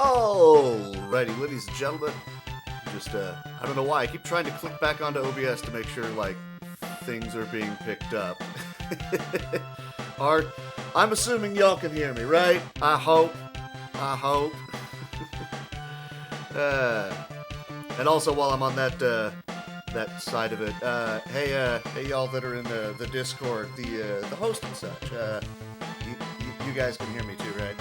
Alrighty, ladies and gentlemen. Just, I don't know why. I keep trying to click back onto OBS to make sure, like, things are being picked up. I'm assuming y'all can hear me, right? I hope. And also, while I'm on that side of it, hey y'all that are in the Discord, the host and such, you guys can hear me too, right?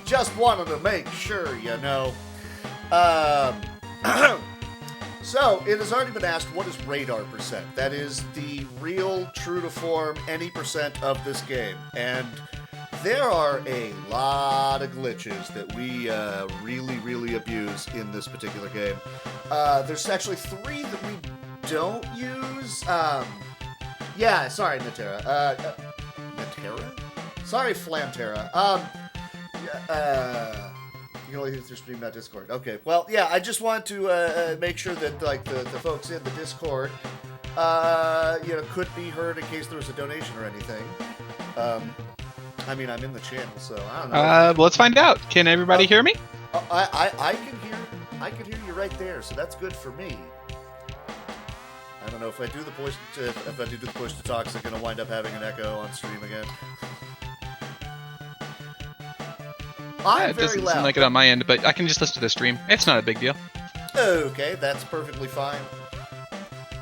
Just wanted to make sure, you know. So, it has already been asked, what is radar percent? That is the real, true-to-form, any percent of this game. And there are a lot of glitches that we really, really abuse in this particular game. There's actually 3 that we don't use. Yeah, sorry, Natera. Natera? Sorry, Flamterra. You can only hit through stream, not Discord. Okay, well, yeah, I just want to make sure that, like, the folks in the Discord, could be heard in case there was a donation or anything. I mean, I'm in the channel, so I don't know. Well, let's find out. Can everybody hear me? I can hear you right there, so that's good for me. I don't know if I do the push to talk, is it going to wind up having an echo on stream again? It doesn't seem like it on my end, but I can just listen to the stream. It's not a big deal. Okay, that's perfectly fine.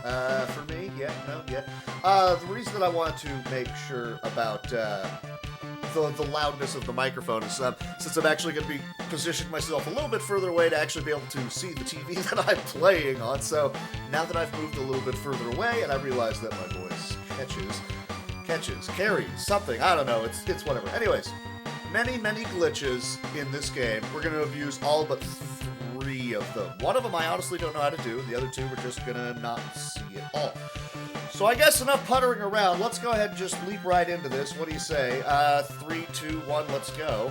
For me, the reason that I want to make sure about the loudness of the microphone is since I'm actually going to be positioning myself a little bit further away to actually be able to see the TV that I'm playing on. So now that I've moved a little bit further away, and I realize that my voice carries something. I don't know. It's whatever. Anyways. Many glitches in this game. We're going to abuse all but 3 of them. One of them I honestly don't know how to do. The other 2 we're just going to not see at all. So I guess enough puttering around. Let's go ahead and just leap right into this. What do you say? 3, 2, 1, let's go.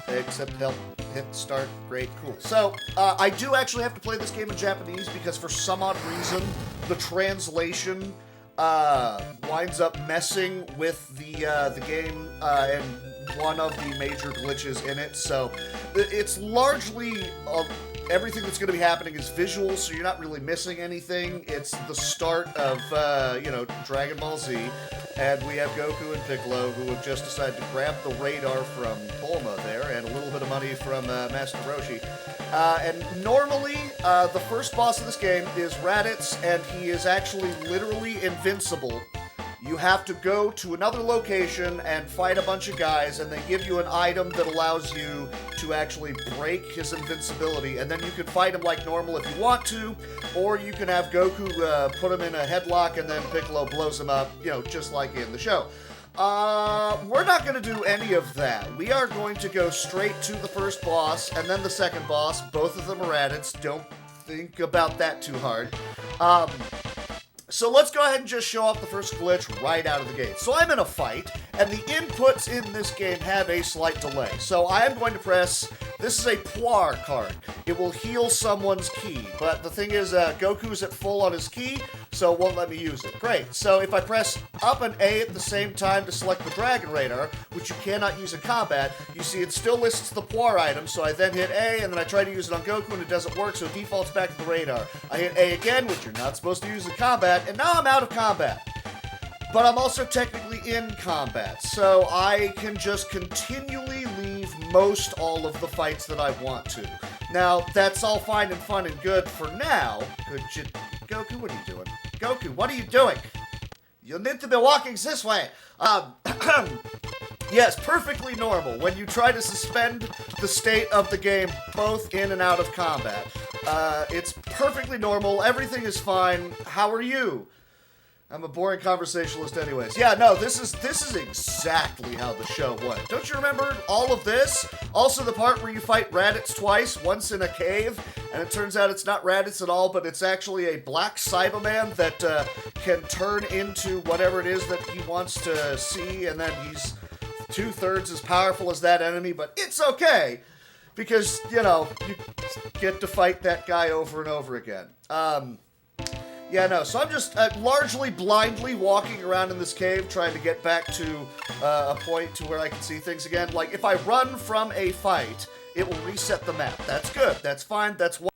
Except help hit start. Great, cool. So I do actually have to play this game in Japanese because for some odd reason the translation winds up messing with the game and one of the major glitches in it. So it's largely everything that's going to be happening is visual, so you're not really missing anything. It's the start of Dragon Ball Z, and we have Goku and Piccolo who have just decided to grab the radar from Bulma there and a little bit of money from Master Roshi. And normally, the first boss of this game is Raditz, and he is actually literally invincible. You have to go to another location and fight a bunch of guys, and they give you an item that allows you to actually break his invincibility, and then you can fight him like normal if you want to, or you can have Goku put him in a headlock, and then Piccolo blows him up, just like in the show. We're not going to do any of that. We are going to go straight to the first boss, and then the second boss. Both of them are Raditz. Don't think about that too hard. So let's go ahead and just show off the first glitch right out of the gate. So I'm in a fight, and the inputs in this game have a slight delay. So I am going to press, this is a Poir card. It will heal someone's ki, but the thing is, Goku's at full on his ki, so it won't let me use it. Great, so if I press up and A at the same time to select the Dragon Radar, which you cannot use in combat, you see it still lists the Poir item, so I then hit A, and then I try to use it on Goku, and it doesn't work, so it defaults back to the radar. I hit A again, which you're not supposed to use in combat, and now I'm out of combat. But I'm also technically in combat, so I can just continually leave most all of the fights that I want to. Now, that's all fine and fun and good for now. Goku, what are you doing? Goku, what are you doing? You need to be walking this way. Yes, perfectly normal when you try to suspend the state of the game both in and out of combat. It's perfectly normal. Everything is fine. How are you? I'm a boring conversationalist anyways. Yeah, no, this is exactly how the show went. Don't you remember all of this? Also the part where you fight Raditz twice, once in a cave, and it turns out it's not Raditz at all, but it's actually a black Cyberman that can turn into whatever it is that he wants to see, and then he's 2/3 as powerful as that enemy, but it's okay, because, you get to fight that guy over and over again. Yeah, no, so I'm just largely blindly walking around in this cave trying to get back to a point to where I can see things again. Like, if I run from a fight, it will reset the map. That's good. That's fine. That's what...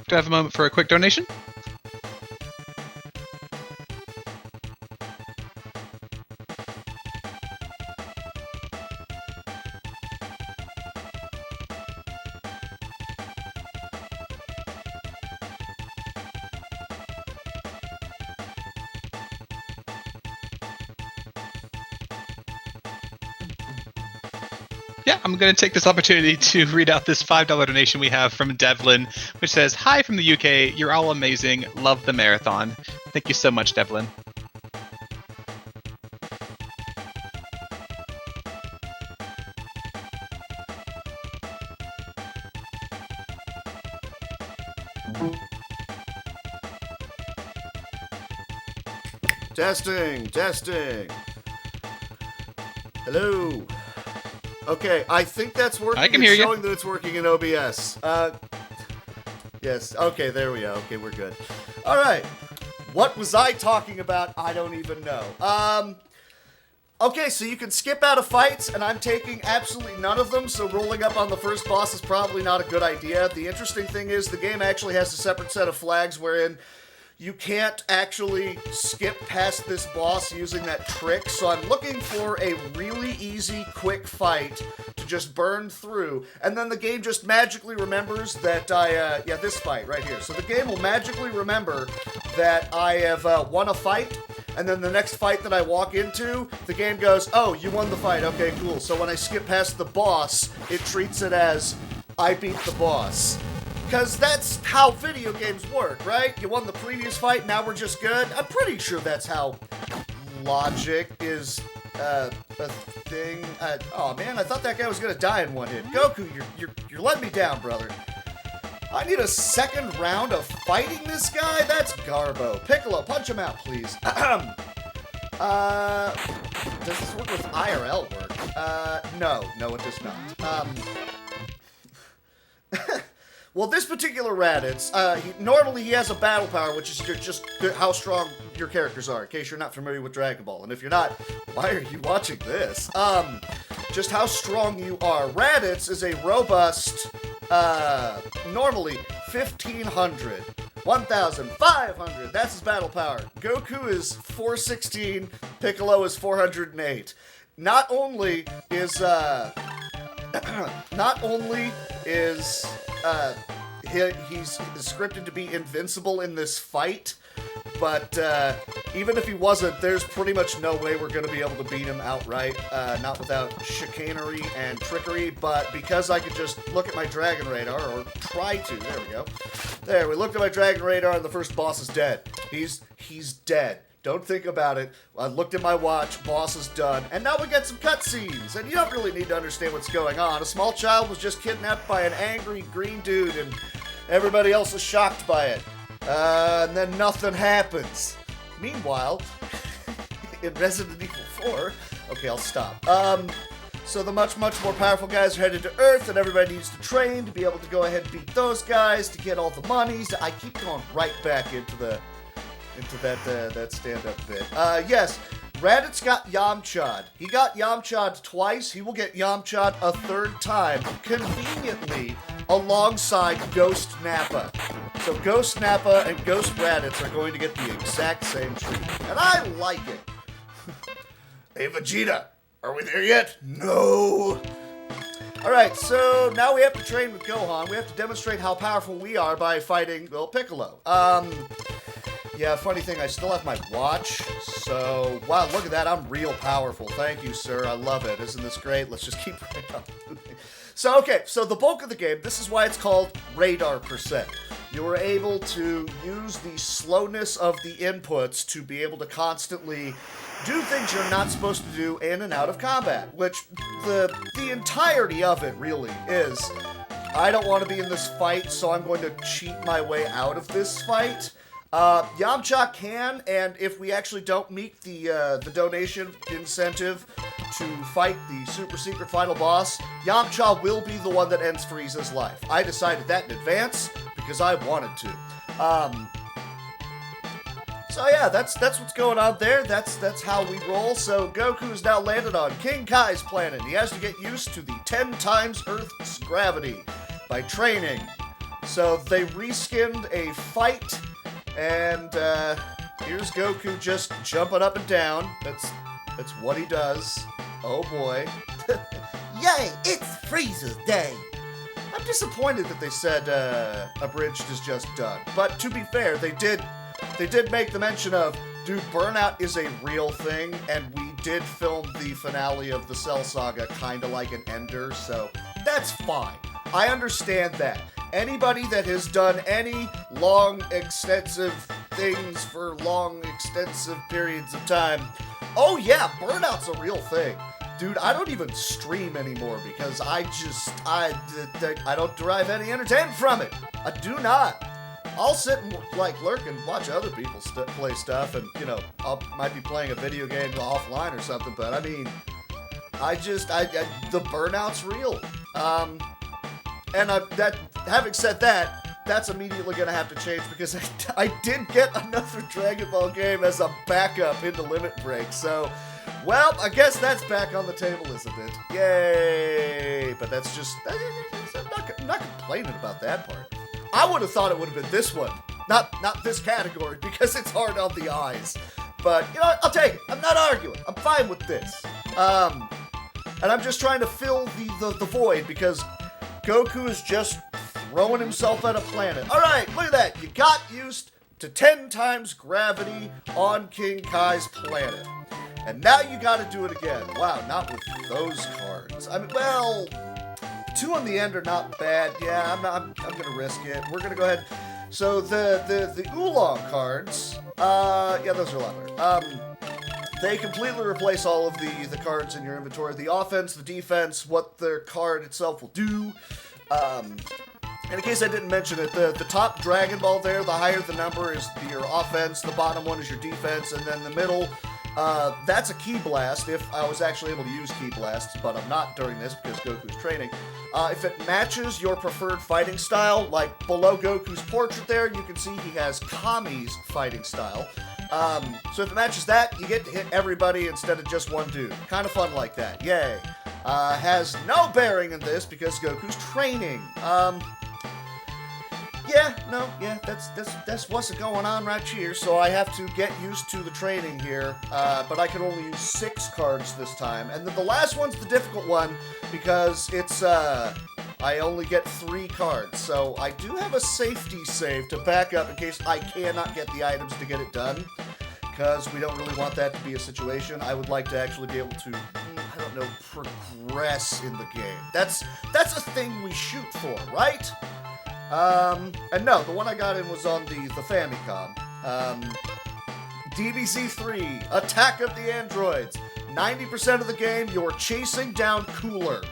Do I have a moment for a quick donation? Yeah, I'm going to take this opportunity to read out this $5 donation we have from Devlin, which says, "Hi from the UK. You're all amazing. Love the marathon." Thank you so much, Devlin. Testing. Hello. Okay, I think that's working. I can hear you. Showing that it's working in OBS. Yes. Okay, there we go. Okay, we're good. All right. What was I talking about? I don't even know. Okay, so you can skip out of fights, and I'm taking absolutely none of them, so rolling up on the first boss is probably not a good idea. The interesting thing is the game actually has a separate set of flags wherein you can't actually skip past this boss using that trick, so I'm looking for a really easy, quick fight to just burn through, and then the game just magically remembers that yeah, this fight right here. So the game will magically remember that I have won a fight, and then the next fight that I walk into, the game goes, "Oh, you won the fight, okay, cool." So when I skip past the boss, it treats it as, I beat the boss. Because that's how video games work, right? You won the previous fight, now we're just good. I'm pretty sure that's how logic is a thing. Oh man, I thought that guy was gonna die in one hit. Goku, you're letting me down, brother. I need a second round of fighting this guy? That's Garbo. Piccolo, punch him out, please. Does this work with IRL work? No, it does not. Well, this particular Raditz, normally he has a battle power, which is just how strong your characters are, in case you're not familiar with Dragon Ball. And if you're not, why are you watching this? Just how strong you are. Raditz is a robust, normally 1,500, 1,500, that's his battle power. Goku is 416, Piccolo is 408. Not only is he's scripted to be invincible in this fight, but even if he wasn't, there's pretty much no way we're going to be able to beat him outright, not without chicanery and trickery, but because I could just look at my Dragon Radar, or try to, there we go. There, we looked at my Dragon Radar and the first boss is dead. He's dead. Don't think about it. I looked at my watch, boss is done, and now we get some cutscenes, and you don't really need to understand what's going on. A small child was just kidnapped by an angry green dude, and everybody else is shocked by it. And then nothing happens. Meanwhile, in Resident Evil 4, okay, I'll stop. So the much more powerful guys are headed to Earth, and everybody needs to train to be able to go ahead and beat those guys, to get all the monies. I keep going right back into that stand-up bit. Yes, Raditz got Yamcha'd. He got Yamcha'd twice. He will get Yamcha'd a third time, conveniently alongside Ghost Nappa. So Ghost Nappa and Ghost Raditz are going to get the exact same treatment. And I like it. Hey, Vegeta, are we there yet? No. Alright, so now we have to train with Gohan. We have to demonstrate how powerful we are by fighting, well, Piccolo. Yeah, funny thing, I still have my watch, so, wow, look at that, I'm real powerful. Thank you, sir, I love it. Isn't this great? Let's just keep right on moving. So, okay, so the bulk of the game, this is why it's called Radar Percent. You are able to use the slowness of the inputs to be able to constantly do things you're not supposed to do in and out of combat, which the entirety of it really is, I don't want to be in this fight, so I'm going to cheat my way out of this fight. Yamcha can, and if we actually don't meet the donation incentive to fight the super secret final boss, Yamcha will be the one that ends Frieza's life. I decided that in advance because I wanted to. So yeah, that's what's going on there. That's how we roll. So Goku's now landed on King Kai's planet. He has to get used to the 10 times Earth's gravity by training. So they reskinned a fight. And here's Goku just jumping up and down. That's what he does. Oh boy. Yay, it's Frieza's day. I'm disappointed that they said abridged is just done. But to be fair, they did make the mention of, dude, burnout is a real thing, and we did film the finale of the Cell Saga kind of like an ender, so that's fine. I understand that. Anybody that has done any long, extensive things for long, extensive periods of time, oh yeah, burnout's a real thing. Dude, I don't even stream anymore because I don't derive any entertainment from it. I do not. I'll sit and lurk and watch other people play stuff, and I might be playing a video game offline or something. But I mean, the burnout's real. And having said that, that's immediately going to have to change because I did get another Dragon Ball game as a backup into Limit Break. So, well, I guess that's back on the table, isn't it? Yay! But that's just, I'm not complaining about that part. I would have thought it would have been this one, not this category, because it's hard on the eyes. But, I'll take it. I'm not arguing. I'm fine with this. And I'm just trying to fill the void because Goku is just throwing himself at a planet. Alright, look at that. You got used to 10 times gravity on King Kai's planet. And now you gotta do it again. Wow, not with those cards. I mean, well, 2 on the end are not bad. Yeah, I'm gonna risk it. We're gonna go ahead. So the Oolong cards, yeah, those are a lot better. They completely replace all of the cards in your inventory. The offense, the defense, what the card itself will do. And in case I didn't mention it, the top Dragon Ball there, the higher the number is your offense, the bottom one is your defense, and then the middle, that's a Ki Blast, if I was actually able to use Ki Blasts, but I'm not during this because Goku's training. If it matches your preferred fighting style, like below Goku's portrait there, you can see he has Kami's fighting style. So if it matches that, you get to hit everybody instead of just one dude. Kind of fun like that. Yay. Has no bearing in this because Goku's training. That's what's going on right here. So I have to get used to the training here. But I can only use 6 cards this time. And then the last one's the difficult one because it's, I only get 3 cards. So I do have a safety save to back up in case I cannot get the items to get it done. Because we don't really want that to be a situation. I would like to actually be able to, progress in the game. That's a thing we shoot for, right? And no, the one I got in was on the Famicom. DBZ3, Attack of the Androids. 90% of the game, you're chasing down Cooler.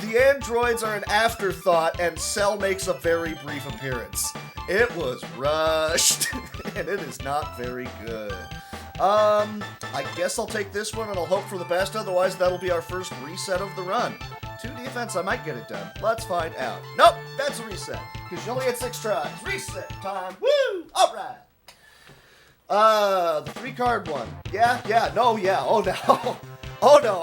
The androids are an afterthought, and Cell makes a very brief appearance. It was rushed, and it is not very good. I guess I'll take this one, and I'll hope for the best, otherwise that'll be our first reset of the run. 2 defense, I might get it done. Let's find out. Nope, that's a reset, because you only get 6 tries. Reset time, woo! Alright! The 3-card one. Oh no. Oh no,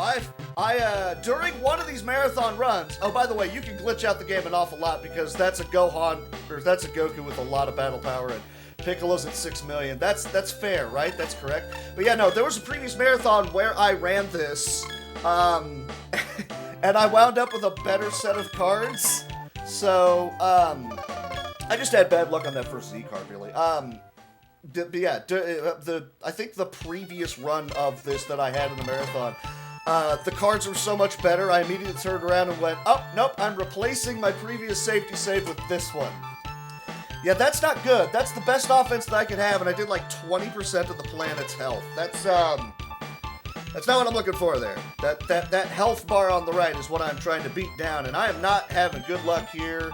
During one of these marathon runs, oh, by the way, you can glitch out the game an awful lot because that's a Goku with a lot of battle power, and Piccolo's at 6 million. That's fair, right? That's correct. But yeah, no, there was a previous marathon where I ran this, and I wound up with a better set of cards. So, I just had bad luck on that first Z card, really. But yeah, I think the previous run of this that I had in the marathon, the cards were so much better, I immediately turned around and went, oh, nope, I'm replacing my previous safety save with this one. Yeah, that's not good. That's the best offense that I could have, and I did like 20% of the planet's health. That's not what I'm looking for there. That health bar on the right is what I'm trying to beat down, and I am not having good luck here.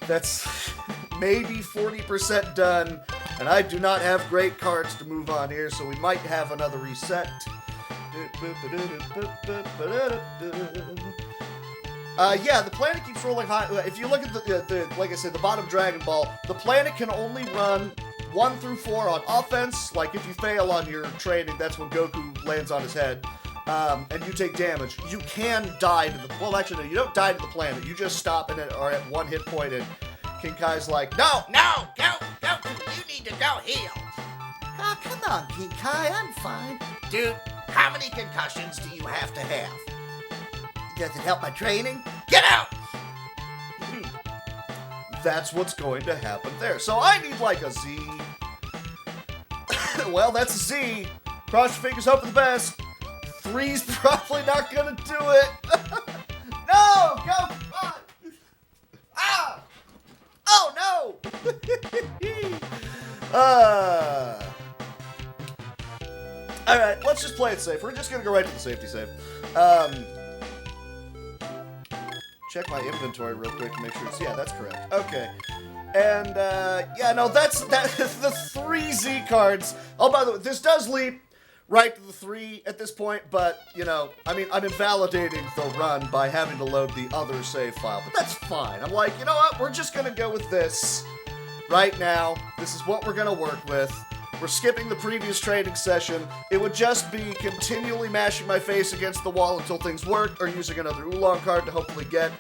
That's maybe 40% done, and I do not have great cards to move on here, so we might have another reset. Yeah, the planet keeps rolling high. If you look at the like I said, the bottom Dragon Ball, the planet can only run 1 through 4 on offense. Like, if you fail on your training, that's when Goku lands on his head, and you take damage. You can die to the... Well, actually, no, you don't die to the planet. You just stop and are at 1 hit point, and King Kai's like, no, Goku, you need to go heal. Oh, come on, King Kai, I'm fine. Dude, how many concussions do you have to have? Does it help my training? Get out! That's what's going to happen there. So I need like a Z. Well, that's a Z. Cross your fingers, hope for the best. 3's probably not gonna do it. No! Go! On! Ah! Oh, no! Alright, let's just play it safe. We're just gonna go right to the safety save. Check my inventory real quick to make sure it's... Yeah, that's correct. Okay. And, yeah, no, that's the 3 Z cards. Oh, by the way, this does leap right to the 3 at this point, but, you know, I mean, I'm invalidating the run by having to load the other save file, but that's fine. I'm like, you know what? We're just gonna go with this right now. This is what we're gonna work with. We're skipping the previous training session. It would just be continually mashing my face against the wall until things worked, or using another Oolong card to hopefully get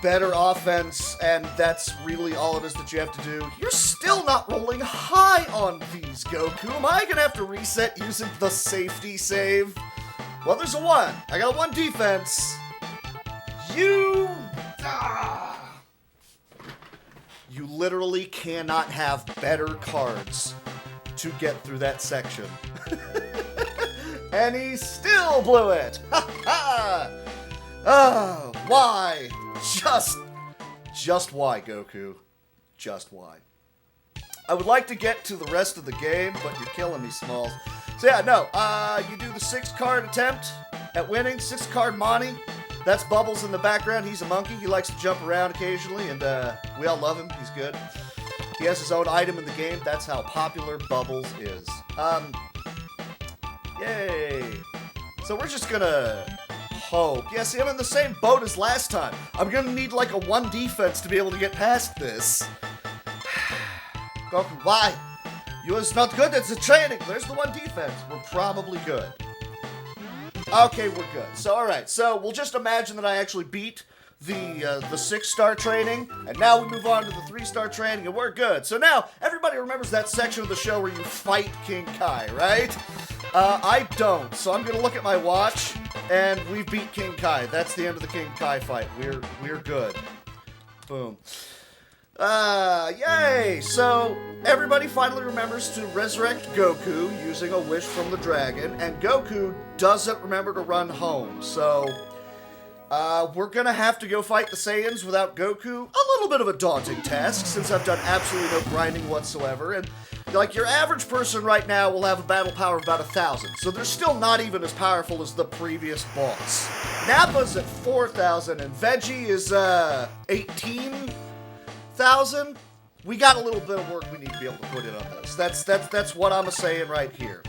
better offense, and that's really all it is that you have to do. You're still not rolling high on these, Goku. Am I gonna have to reset using the safety save? Well, there's a 1. I got a 1 defense. You literally cannot have better cards to get through that section. And he still blew it! Ha ha! Oh, why? Just why, Goku? Just why? I would like to get to the rest of the game, but you're killing me, Smalls. So yeah, no, you do the 6-card attempt at winning, 6-card Monty. That's Bubbles in the background. He's a monkey. He likes to jump around occasionally, and we all love him. He's good. He has his own item in the game. That's how popular Bubbles is. Yay. So we're just gonna hope. Yeah, see, I'm in the same boat as last time. I'm gonna need like a 1 defense to be able to get past this. Goku, why? You was not good at the training. There's the 1 defense. We're probably good. Okay, we're good. So, alright. So, we'll just imagine that I actually beat the 6-star training, and now we move on to the 3-star training, and we're good. So now, everybody remembers that section of the show where you fight King Kai, right? I don't, so I'm gonna look at my watch, and we've beat King Kai. That's the end of the King Kai fight. We're good. Boom. Yay! So, everybody finally remembers to resurrect Goku using a wish from the dragon, and Goku doesn't remember to run home, so we're gonna have to go fight the Saiyans without Goku. A little bit of a daunting task, since I've done absolutely no grinding whatsoever, and like, your average person right now will have a battle power of about 1,000, so they're still not even as powerful as the previous boss. Nappa's at 4,000, and Veggie is, 18,000? We got a little bit of work we need to be able to put in on this. That's what I'm saying right here.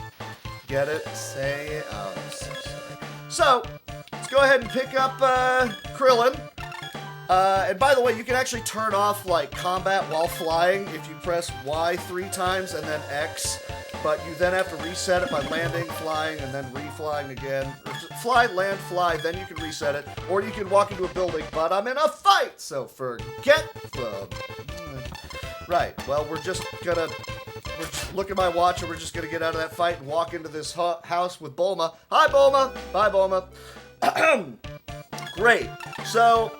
Get it? Say it. Oh, so, let's go ahead and pick up, Krillin. And by the way, you can actually turn off, like, combat while flying if you press Y 3 times and then X. but you then have to reset it by landing, flying, and then re-flying again. Fly, land, fly, then you can reset it. Or you can walk into a building, but I'm in a fight, so forget the... Right, well, we're just look at my watch and we're just gonna get out of that fight and walk into this house with Bulma. Hi, Bulma! Bye, Bulma. Great. So,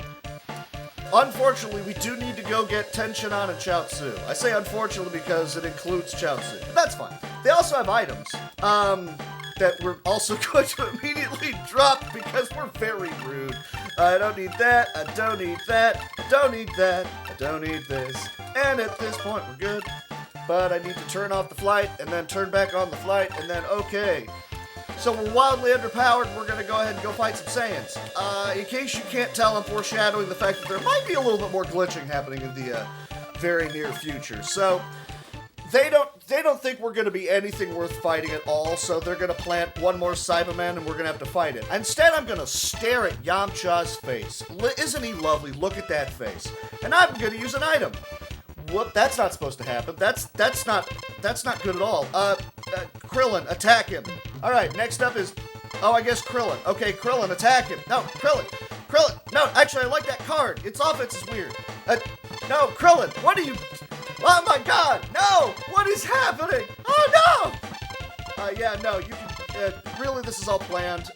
unfortunately, we do need to go get Tenshinhan and Chaozu. I say unfortunately because it includes Chaozu. But that's fine. They also have items that we're also going to immediately drop because we're very rude. I don't need that. I don't need that. I don't need that. I don't need this. And at this point, we're good. But I need to turn off the flight and then turn back on the flight and then okay. So we're wildly underpowered. We're going to go ahead and go fight some Saiyans. In case you can't tell, I'm foreshadowing the fact that there might be a little bit more glitching happening in the very near future. So they don't think we're going to be anything worth fighting at all. So they're going to plant one more Cyberman and we're going to have to fight it. Instead, I'm going to stare at Yamcha's face. Isn't he lovely? Look at that face. And I'm going to use an item. Whoop, that's not supposed to happen. That's not good at all. Krillin, attack him. All right, next up is, I guess Krillin. Okay, Krillin, attack him. No, Krillin. No, actually, I like that card. Its offense is weird. No, Krillin, what are you? Oh my God, no! What is happening? Oh no! Yeah, no, you can. Really, this is all planned.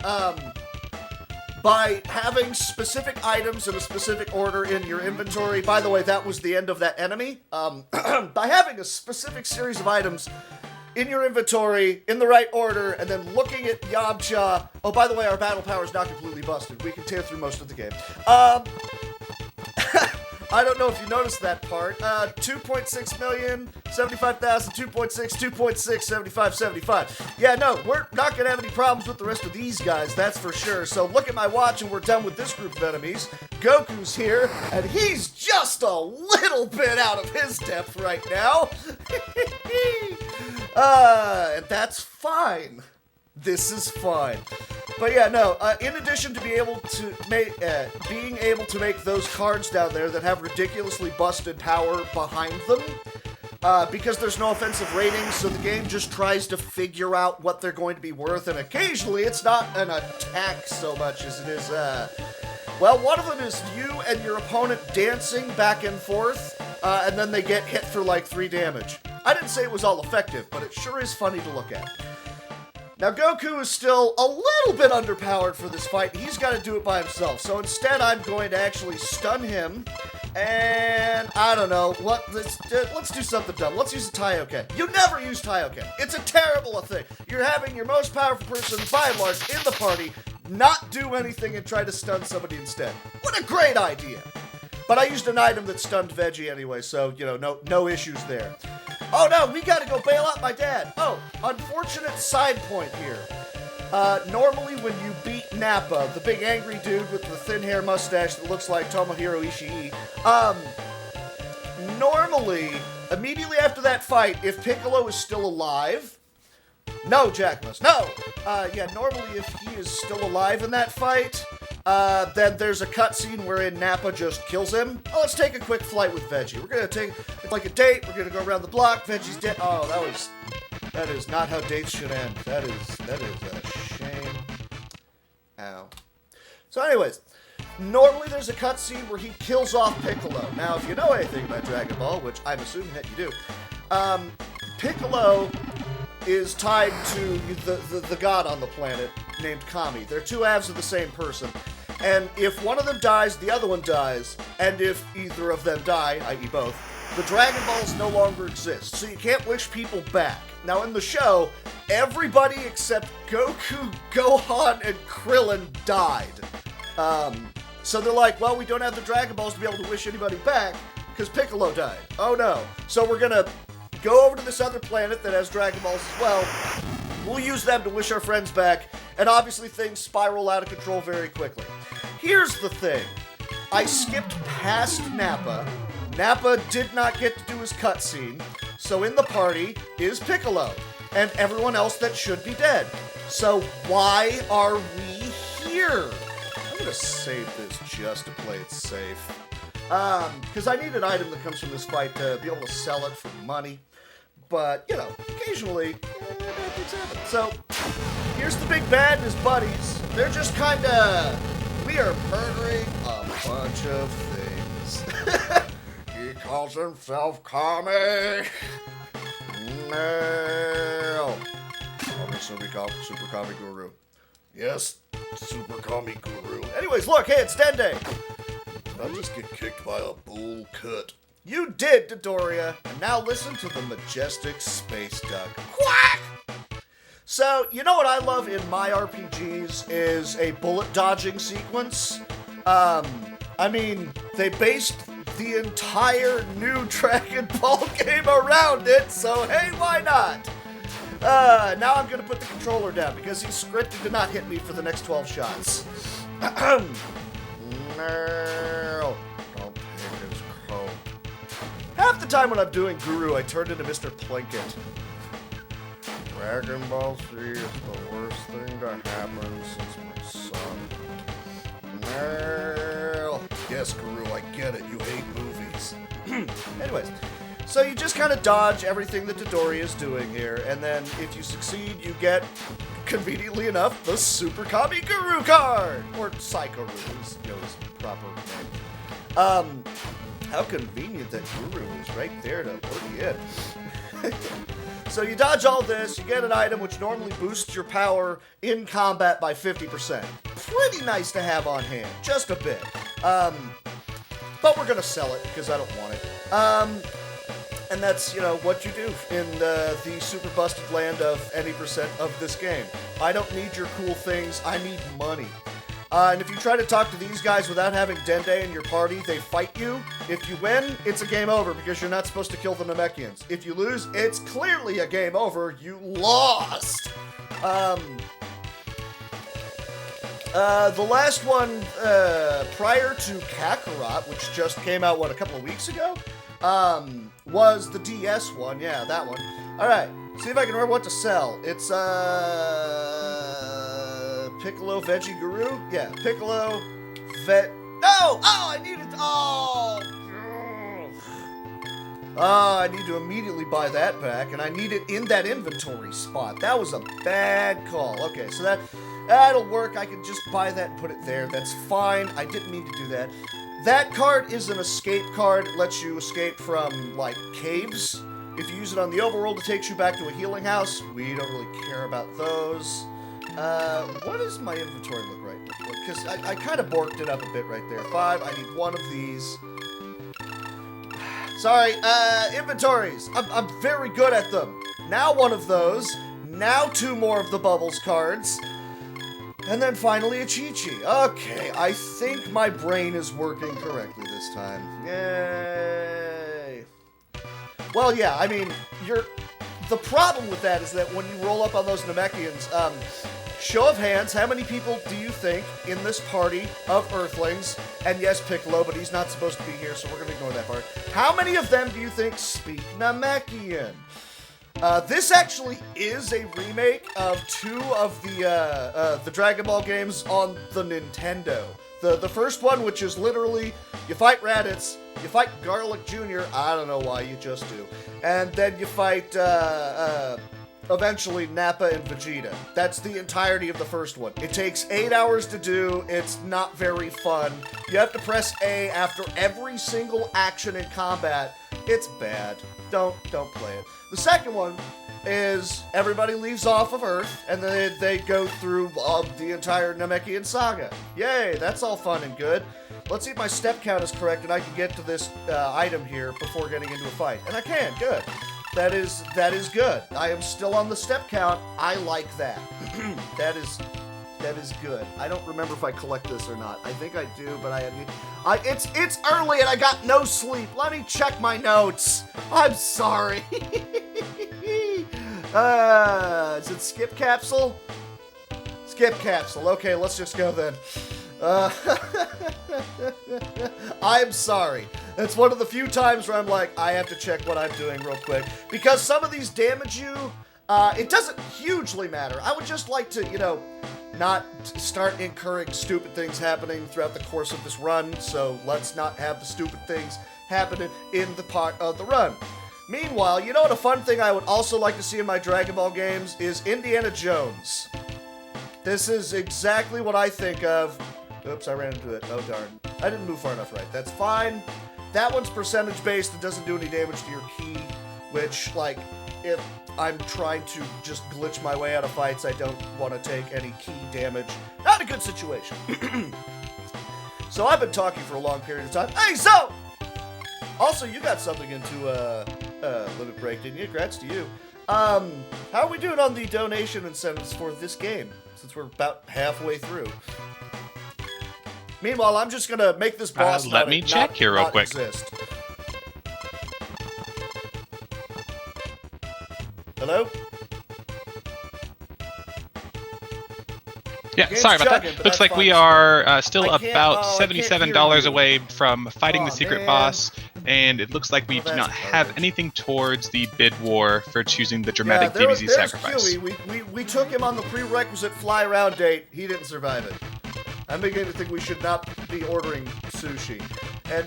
By having specific items in a specific order in your inventory. By the way, that was the end of that enemy. By having a specific series of items in your inventory in the right order, and then looking at Yamcha. Oh, by the way, our battle power is not completely busted. We can tear through most of the game. I don't know if you noticed that part. 2.6 million, 75,000, 2.6, 2.6, 75, 75. Yeah, no, we're not going to have any problems with the rest of these guys, that's for sure. So look at my watch and we're done with this group of enemies. Goku's here, and he's just a little bit out of his depth right now. And that's fine. This is fine. But yeah, no, in addition to being able to make those cards down there that have ridiculously busted power behind them, because there's no offensive ratings, so the game just tries to figure out what they're going to be worth, and occasionally it's not an attack so much as it is, well, one of them is you and your opponent dancing back and forth, and then they get hit for like 3 damage. I didn't say it was all effective, but it sure is funny to look at. Now, Goku is still a little bit underpowered for this fight. He's got to do it by himself. So instead, I'm going to actually stun him. And I don't know. Let's do something dumb. Let's use a Taioken. You never use Taioken. It's a terrible thing. You're having your most powerful person, by and large, in the party, not do anything and try to stun somebody instead. What a great idea. But I used an item that stunned Veggie anyway, so, you know, no issues there. Oh no, we gotta go bail out my dad. Oh, unfortunate side point here. Normally when you beat Nappa, the big angry dude with the thin hair mustache that looks like Tomohiro Ishii, normally, immediately after that fight, if Piccolo is still alive, no, Jackmus, no! Yeah, normally if he is still alive in that fight, then there's a cutscene wherein Nappa just kills him. Oh, let's take a quick flight with Veggie. We're gonna take like a date. We're gonna go around the block. Veggie's dead. Oh, that is not how dates should end. That is a shame. Ow. So, anyways, normally there's a cutscene where he kills off Piccolo. Now, if you know anything about Dragon Ball, which I'm assuming that you do, Piccolo is tied to the god on the planet named Kami. They're 2 halves of the same person. And if one of them dies, the other one dies. And if either of them die, i.e. both, the Dragon Balls no longer exist. So you can't wish people back. Now in the show, everybody except Goku, Gohan, and Krillin died. So they're like, well, we don't have the Dragon Balls to be able to wish anybody back because Piccolo died. Oh no. So we're gonna go over to this other planet that has Dragon Balls as well. We'll use them to wish our friends back, and obviously things spiral out of control very quickly. Here's the thing. I skipped past Nappa. Nappa did not get to do his cutscene, so in the party is Piccolo, and everyone else that should be dead. So why are we here? I'm gonna save this just to play it safe. Because I need an item that comes from this fight to be able to sell it for money. But, you know, occasionally, bad things happen. So, here's the big bad and his buddies. They're just kinda... We are murdering a bunch of things. He calls himself Kami. No. Kami Super Kami Guru. Yes, Super Kami Guru. Anyways, look, hey, it's Dende. Did I just get kicked by a bull cut? You did, Dodoria. And now listen to the majestic space duck. Quack! So, you know what I love in my RPGs is a bullet dodging sequence. I mean, they based the entire new Dragon Ball game around it, so hey, why not? Now I'm gonna put the controller down because he's scripted to not hit me for the next 12 shots. No, don't take his coat. Half the time when I'm doing Guru, I turn into Mr. Plinkett. Dragon Ball Z is the worst thing to happen since my son. No. Yes, Guru, I get it. You hate movies. Anyways, so you just kind of dodge everything that Dodoria is doing here, and then if you succeed, you get, conveniently enough, the Super Kami Guru card! Or Psycho Guru is his proper name. How convenient that Guru is right there to look in. So you dodge all this, you get an item which normally boosts your power in combat by 50%. Pretty nice to have on hand, just a bit. But we're gonna sell it because I don't want it. And that's, what you do in the super busted land of any percent of this game. I don't need your cool things, I need money. And if you try to talk to these guys without having Dende in your party, they fight you. If you win, it's a game over because you're not supposed to kill the Namekians. If you lose, it's clearly a game over. You lost! The last one, prior to Kakarot, which just came out, a couple of weeks ago? Was the DS one. Yeah, that one. Alright, see if I can remember what to sell. It's, Piccolo Veggie Guru? Yeah, Piccolo No! Oh, I need it! Oh! Oh, I need to immediately buy that back, and I need it in that inventory spot. That was a bad call. Okay, so that'll work. I can just buy that and put it there. That's fine. I didn't need to do that. That card is an escape card. It lets you escape from, caves. If you use it on the overworld, it takes you back to a healing house. We don't really care about those. What does my inventory look like? Because I kind of borked it up a bit right there. 5, I need one of these. Sorry, inventories. I'm very good at them. Now one of those. Now 2 more of the Bubbles cards. And then finally a Chi-Chi. Okay, I think my brain is working correctly this time. Yay. Well, yeah, I mean, the problem with that is that when you roll up on those Namekians, show of hands, how many people do you think in this party of Earthlings, and yes, Piccolo, but he's not supposed to be here, so we're going to ignore that part. How many of them do you think speak Namekian? This actually is a remake of 2 of the Dragon Ball games on the Nintendo. The first one, which is literally, you fight Raditz, you fight Garlic Jr., I don't know why, you just do. And then you fight, eventually Nappa and Vegeta. That's the entirety of the first one. It takes 8 hours to do, it's not very fun. You have to press A after every single action in combat. It's bad. Don't play it. The second one is everybody leaves off of Earth, and then they go through the entire Namekian saga. Yay, that's all fun and good. Let's see if my step count is correct, and I can get to this item here before getting into a fight. And I can, good. That is good. I am still on the step count. I like that. That is good. I don't remember if I collect this or not. I think I do, but it's early and I got no sleep. Let me check my notes. I'm sorry. Is it skip capsule? Skip capsule. Okay, let's just go then. I'm sorry. That's one of the few times where I'm like, I have to check what I'm doing real quick. Because some of these damage you, it doesn't hugely matter. I would just like to, not start incurring stupid things happening throughout the course of this run, so let's not have the stupid things happening in the part of the run. Meanwhile, you know what a fun thing I would also like to see in my Dragon Ball games is Indiana Jones. This is exactly what I think of. Oops, I ran into it. Oh, darn. I didn't move far enough right. That's fine. That one's percentage-based. It doesn't do any damage to your ki, which, like, if I'm trying to just glitch my way out of fights, I don't want to take any ki damage. Not a good situation. So I've been talking for a long period of time. Hey, so! Also, you got something into Limit Break, didn't you? Congrats to you. How are we doing on the donation incentives for this game, since we're about halfway through? Meanwhile, I'm just gonna make this boss let me check here real quick. Exist. Hello? Yeah, sorry about that. Looks like we are still about $77 away from fighting the secret boss, and it looks like we do not have anything towards the bid war for choosing the dramatic DBZ sacrifice. We took him on the prerequisite fly around date. He didn't survive it. I'm beginning to think we should not be ordering sushi. And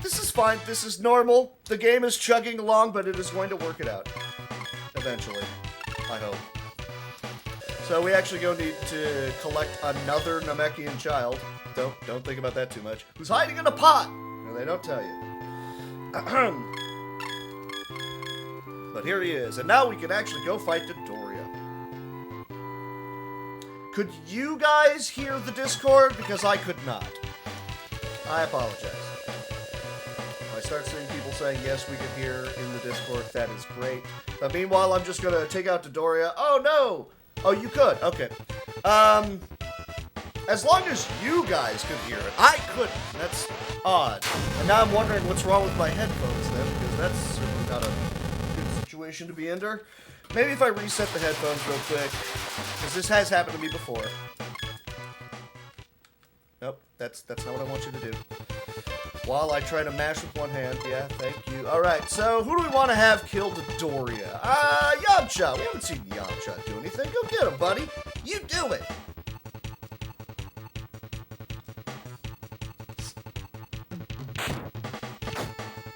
this is fine. This is normal. The game is chugging along, but it is going to work it out. Eventually. I hope. So we actually go need to collect another Namekian child. Don't think about that too much. Who's hiding in a pot? No, they don't tell you. But here he is. And now we can actually go fight Dodoria. Could you guys hear the Discord? Because I could not. I apologize. If I start seeing people saying, yes, we can hear in the Discord, that is great. But meanwhile, I'm just going to take out Dodoria. Oh, no! Oh, you could. Okay. As long as you guys could hear it. I couldn't. That's odd. And now I'm wondering what's wrong with my headphones then, because that's certainly not a good situation to be under. Maybe if I reset the headphones real quick, because this has happened to me before. Nope, that's not what I want you to do. While I try to mash with one hand. Yeah, thank you. Alright, so who do we want to have kill Dodoria? Yamcha. We haven't seen Yamcha do anything. Go get him, buddy. You do it.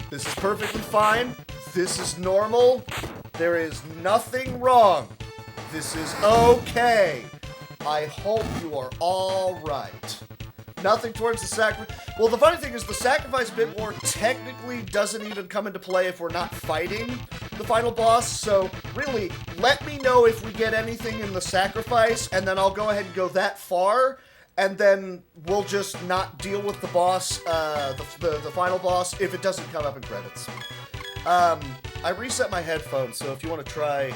This is perfectly fine. This is normal. There is nothing wrong. This is okay. I hope you are all right. Nothing towards the sacrifice. Well, the funny thing is the sacrifice bit war technically doesn't even come into play if we're not fighting the final boss. So really, let me know if we get anything in the sacrifice, and then I'll go ahead and go that far, and then we'll just not deal with the boss, the final boss, if it doesn't come up in credits. I reset my headphones, so if you want to try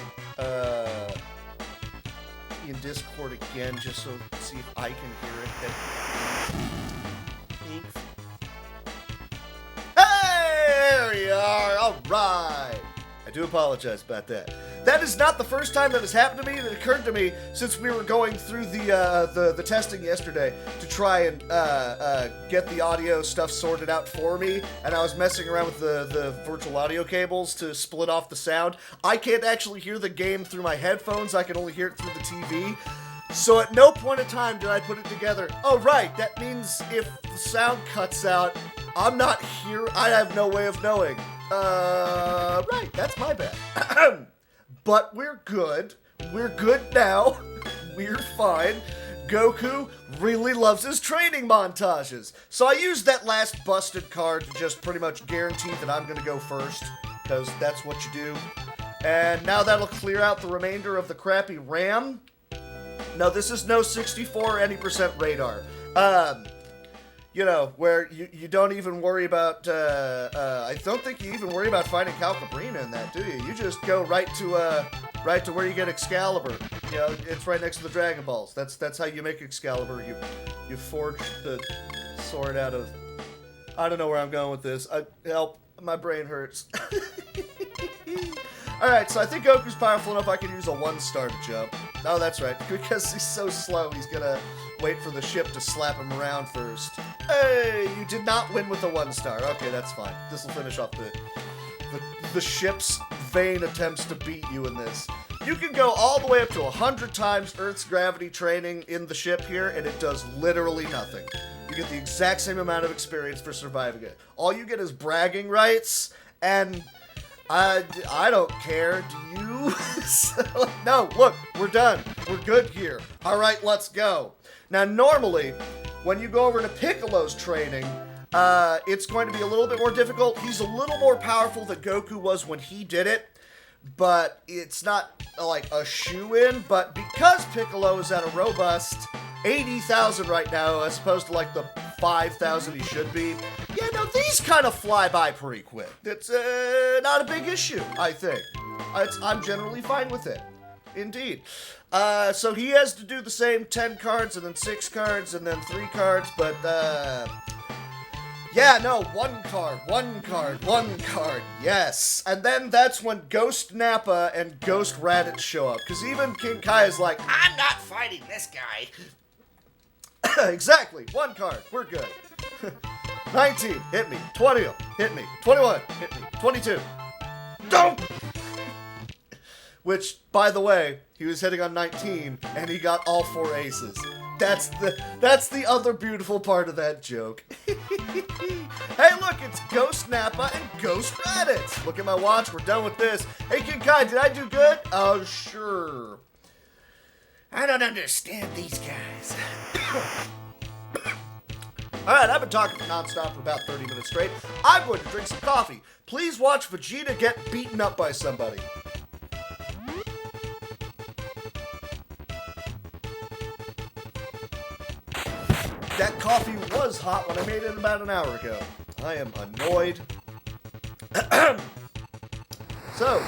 in Discord again, just so see if I can hear it. Hey, there you are. All right. I do apologize about that. That is not the first time that has happened to me. It occurred to me since we were going through the testing yesterday to try and get the audio stuff sorted out for me, and I was messing around with the virtual audio cables to split off the sound. I can't actually hear the game through my headphones. I can only hear it through the TV. So at no point in time did I put it together. Oh, right. That means if the sound cuts out, I'm not here. I have no way of knowing. Right. That's my bad. But we're good. We're good now. We're fine. Goku really loves his training montages. So I used that last busted card to just pretty much guarantee that I'm going to go first, because that's what you do. And now that'll clear out the remainder of the crappy RAM. No, this is no 64 any % radar. You know, where you don't even worry about, I don't think you even worry about finding Cal Cabrina in that, do you? You just go right to where you get Excalibur. You know, it's right next to the Dragon Balls. That's how you make Excalibur. You forge the sword out of, I don't know where I'm going with this. Help, my brain hurts. Alright, so I think Goku's powerful enough I can use a 1-star to jump. Oh, that's right. Because he's so slow, he's gonna wait for the ship to slap him around first. Hey, you did not win with a 1-star. Okay, that's fine. This will finish off the ship's vain attempts to beat you in this. You can go all the way up to 100 times Earth's gravity training in the ship here, and it does literally nothing. You get the exact same amount of experience for surviving it. All you get is bragging rights, and I don't care. Do you? So, no, look, we're done. We're good here. All right, let's go. Now, normally, when you go over to Piccolo's training, it's going to be a little bit more difficult. He's a little more powerful than Goku was when he did it, but it's not like a shoe-in. But because Piccolo is at a robust 80,000 right now, as opposed to like the 5,000 he should be, yeah, no, these kind of fly by pretty quick. It's not a big issue, I think. I'm generally fine with it. Indeed. So he has to do the same 10 cards, and then 6 cards, and then 3 cards, but, yeah, no, 1 card, yes. And then that's when Ghost Nappa and Ghost Raditz show up, because even King Kai is like, I'm not fighting this guy. Exactly, 1 card, we're good. 19, hit me. 20, hit me. 21, hit me. 22. Don't! Which, by the way, he was hitting on 19, and he got all 4 aces. That's the other beautiful part of that joke. Hey, look, it's Ghost Nappa and Ghost Raditz. Look at my watch, we're done with this. Hey, King Kai, did I do good? Oh, sure. I don't understand these guys. Alright, I've been talking nonstop for about 30 minutes straight. I'm going to drink some coffee. Please watch Vegeta get beaten up by somebody. That coffee was hot when I made it about an hour ago. I am annoyed. So,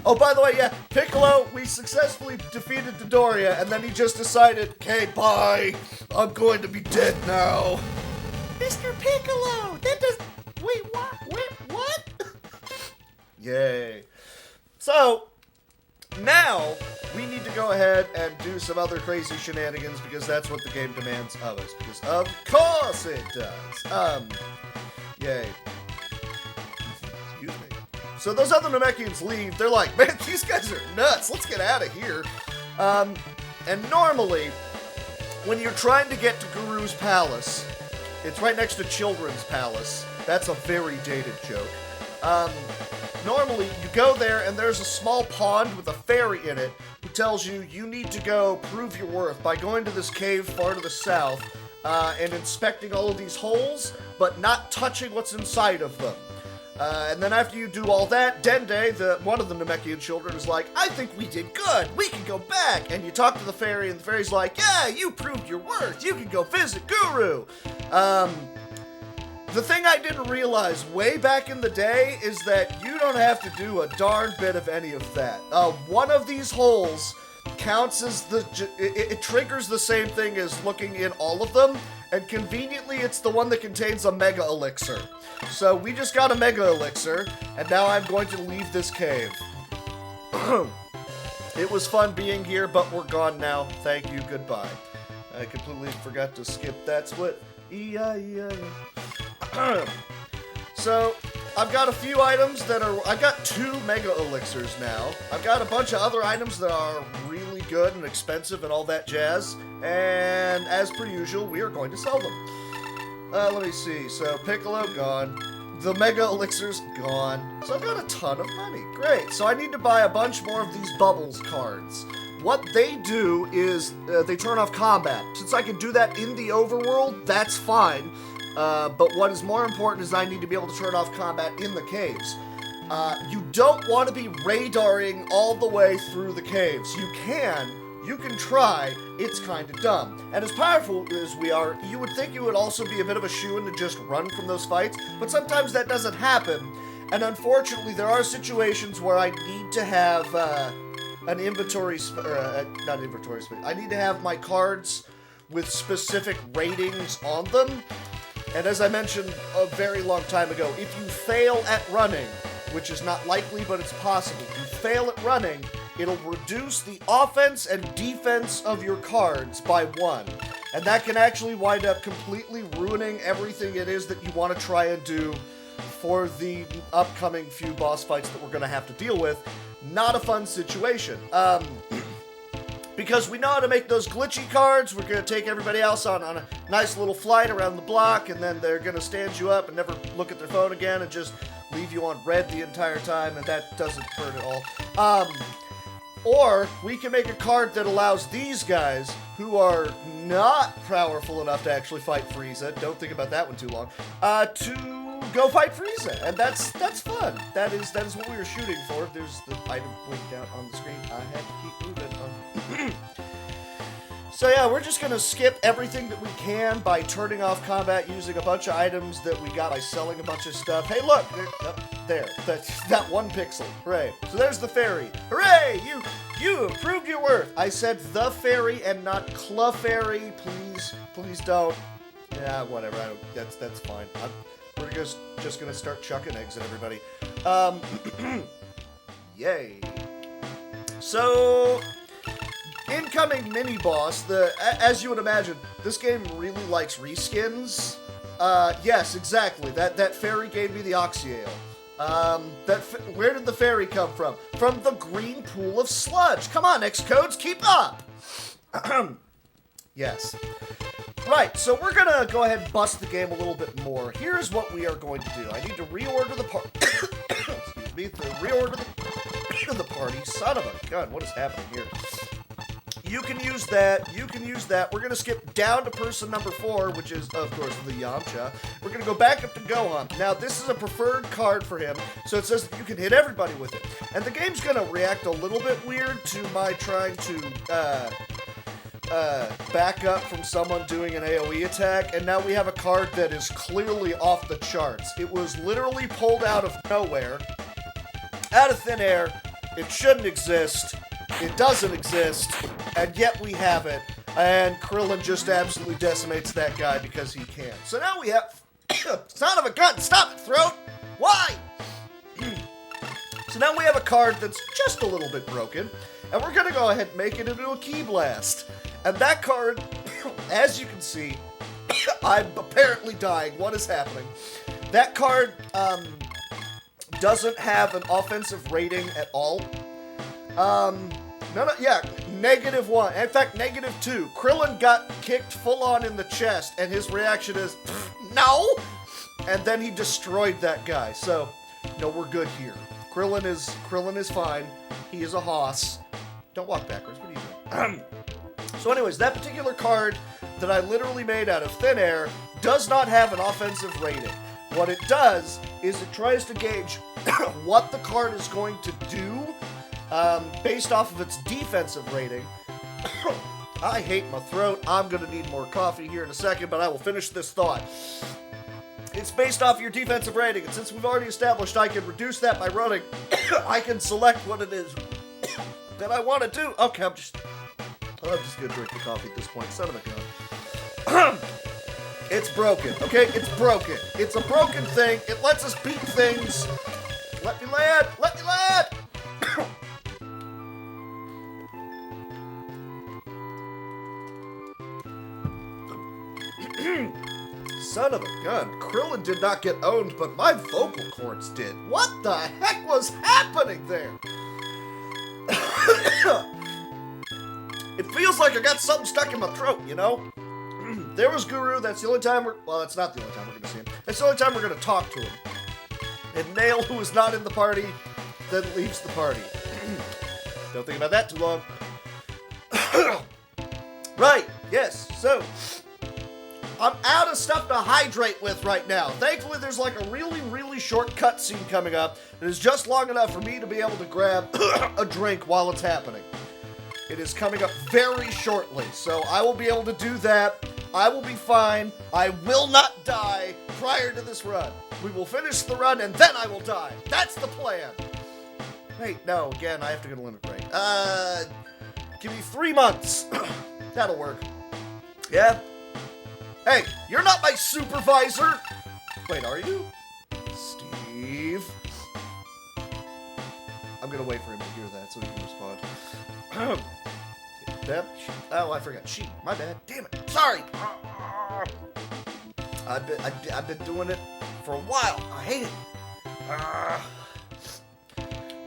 oh, by the way, yeah, Piccolo, we successfully defeated Dodoria, and then he just decided, okay, bye, I'm going to be dead now. Mr. Piccolo, that does, wait, what? Yay. So, now, we need to go ahead and do some other crazy shenanigans, because that's what the game demands of us, because of course it does. Yay. Excuse me. So those other Namekians leave, they're like, man, these guys are nuts, let's get out of here. And normally, when you're trying to get to Guru's palace, it's right next to Children's Palace. That's a very dated joke. Normally, you go there and there's a small pond with a fairy in it who tells you you need to go prove your worth by going to this cave far to the south and inspecting all of these holes, but not touching what's inside of them. And then after you do all that, Dende, one of the Namekian children, is like, I think we did good. We can go back. And you talk to the fairy, and the fairy's like, yeah, you proved your worth. You can go visit Guru. The thing I didn't realize way back in the day is that you don't have to do a darn bit of any of that. One of these holes counts as it triggers the same thing as looking in all of them, and conveniently it's the one that contains a Mega Elixir. So we just got a Mega Elixir, and now I'm going to leave this cave. It was fun being here, but we're gone now. Thank you, goodbye. I completely forgot to skip that split. So, I've got a few items that are... I've got 2 Mega Elixirs now. I've got a bunch of other items that are really good and expensive and all that jazz. And, as per usual, we are going to sell them. Let me see. So, Piccolo, gone. The Mega Elixir's gone. So I've got a ton of money. Great. So I need to buy a bunch more of these Bubbles cards. What they do is they turn off combat. Since I can do that in the overworld, that's fine. But what is more important is I need to be able to turn off combat in the caves. You don't want to be radaring all the way through the caves. You can try, it's kind of dumb. And as powerful as we are, you would think you would also be a bit of a shoo-in to just run from those fights, but sometimes that doesn't happen. And unfortunately, there are situations where I need to have an inventory, not inventory space, I need to have my cards with specific ratings on them. And as I mentioned a very long time ago, if you fail at running, which is not likely, but it's possible, if you fail at running, it'll reduce the offense and defense of your cards by 1. And that can actually wind up completely ruining everything it is that you want to try and do for the upcoming few boss fights that we're going to have to deal with. Not a fun situation. Because we know how to make those glitchy cards, we're going to take everybody else on a nice little flight around the block, and then they're going to stand you up and never look at their phone again and just leave you on red the entire time, and that doesn't hurt at all. Or we can make a card that allows these guys, who are not powerful enough to actually fight Frieza, don't think about that one too long, to go fight Frieza, and that's fun. That is what we were shooting for. There's the item way down on the screen. I had to keep moving. So yeah, we're just gonna skip everything that we can by turning off combat using a bunch of items that we got by selling a bunch of stuff. Hey, look, there, that 1 pixel. Hooray! So there's the fairy. Hooray! You have proved your worth. I said the fairy and not Clefairy. Please don't. Yeah, whatever. That's fine. We're just gonna start chucking eggs at everybody. Yay! So. Incoming mini-boss, as you would imagine, this game really likes reskins. Yes, exactly. That fairy gave me the Oxyale. Where did the fairy come from? From the green pool of sludge. Come on, Xcodes, keep up! Yes. Right, so we're gonna go ahead and bust the game a little bit more. Here's what we are going to do. I need to reorder the excuse me, reorder the party. Son of a gun, what is happening here? You can use that. We're going to skip down to person number 4, which is, of course, the Yamcha. We're going to go back up to Gohan. Now, this is a preferred card for him, so it says that you can hit everybody with it. And the game's going to react a little bit weird to my trying to back up from someone doing an AoE attack, and now we have a card that is clearly off the charts. It was literally pulled out of nowhere, out of thin air. It shouldn't exist. It doesn't exist, and yet we have it, and Krillin just absolutely decimates that guy because he can. So now we have... Son of a gun! Stop it, Throat! Why? So now we have a card that's just a little bit broken, and we're going to go ahead and make it into a Ki Blast. And that card, as you can see, I'm apparently dying. What is happening? That card doesn't have an offensive rating at all. Yeah, -1. In fact, -2. Krillin got kicked full on in the chest, and his reaction is, no! And then he destroyed that guy. So, no, we're good here. Krillin is fine. He is a hoss. Don't walk backwards. What are you doing? So anyways, that particular card that I literally made out of thin air does not have an offensive rating. What it does is it tries to gauge what the card is going to do based off of its defensive rating. I hate my throat. I'm going to need more coffee here in a second, but I will finish this thought. It's based off your defensive rating, and since we've already established I can reduce that by running, I can select what it is that I want to do. Okay, I'm just going to drink the coffee at this point. Son of a gun. It's broken, okay? It's broken. It's a broken thing. It lets us beat things. Let me land! Let me land! Son of a gun. Krillin did not get owned, but my vocal cords did. What the heck was happening there? It feels like I got something stuck in my throat, you know? There was Guru. That's the only time well, that's not the only time we're going to see him. That's the only time we're going to talk to him. And Nail, who is not in the party, then leaves the party. Don't think about that too long. Right, yes, so... I'm out of stuff to hydrate with right now. Thankfully, there's like a really, really short cutscene coming up that is just long enough for me to be able to grab a drink while it's happening. It is coming up very shortly, so I will be able to do that. I will be fine. I will not die prior to this run. We will finish the run, and then I will die. That's the plan. Wait, no, again, I have to get a limit break. Give me 3 months. That'll work. Yeah? Hey, you're not my supervisor! Wait, are you? Steve? I'm gonna wait for him to hear that so he can respond. Yep. Oh, I forgot. She. My bad. Damn it. Sorry! I've been doing it for a while. I hate it.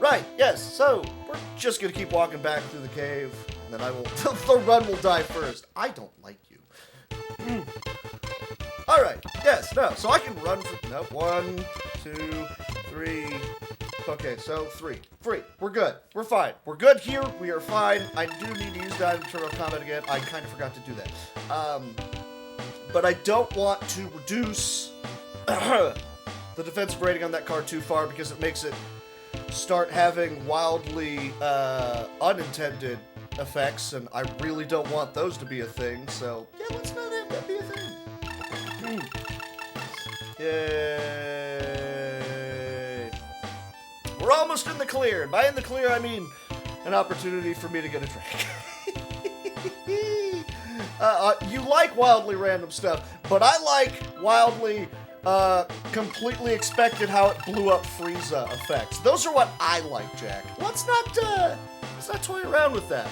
Right, yes, so we're just gonna keep walking back through the cave, and then I will... the run will die first. I don't like you. Alright, yes, no, so I can run for... No, 1, 2, 3. Okay, so 3. Free. We're good. We're fine. We're good here. We are fine. I do need to use that in turn of combat again. I kind of forgot to do that. But I don't want to reduce the defensive rating on that card too far because it makes it start having wildly unintended effects, and I really don't want those to be a thing, so yeah, let's not have that be a thing. Yay! We're almost in the clear, and by in the clear I mean an opportunity for me to get a drink. You like wildly random stuff, but I like wildly completely expected how it blew up Frieza effects. Those are what I like, Jack. Let's not toy around with that.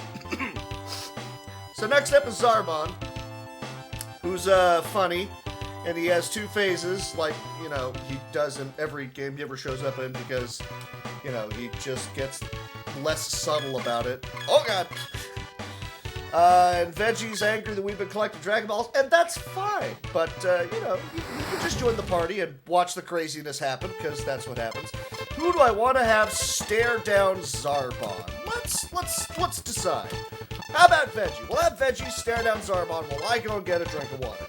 So next up is Zarbon, who's funny, and he has 2 phases, like, you know, he does in every game he ever shows up in, because, you know, he just gets less subtle about it. Oh god! And Veggie's angry that we've been collecting Dragon Balls, and that's fine. But, you know, you can just join the party and watch the craziness happen, because that's what happens. Who do I want to have stare down Zarbon? Let's decide. How about Veggie? We'll have Veggie stare down Zarbon while I go and get a drink of water.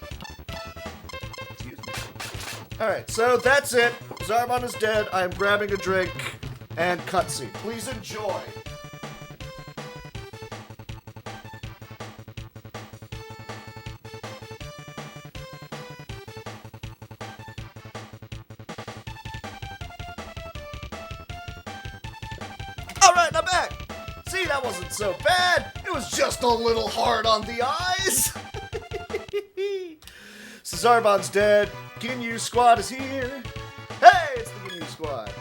Excuse me. Alright, so that's it. Zarbon is dead. I'm grabbing a drink and cutscene. Please enjoy. Alright, I'm back! See, that wasn't so bad! It was just a little hard on the eyes! So Zarbon's dead. Ginyu Squad is here. Hey, it's the Ginyu Squad.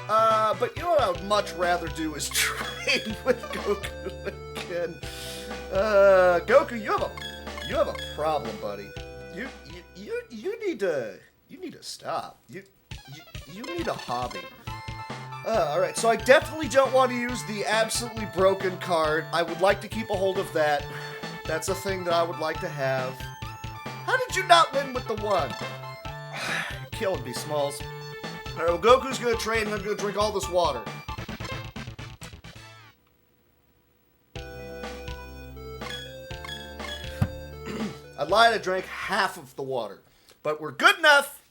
But you know what I would much rather do is train with Goku again. Goku, you have a problem, buddy. You need to stop. You need a hobby. Alright, so I definitely don't want to use the absolutely broken card. I would like to keep a hold of that. That's a thing that I would like to have. How did you not win with the 1? You're killing me, Smalls. Alright, well, Goku's gonna train and I'm gonna drink all this water. I lied, I drank half of the water. But we're good enough.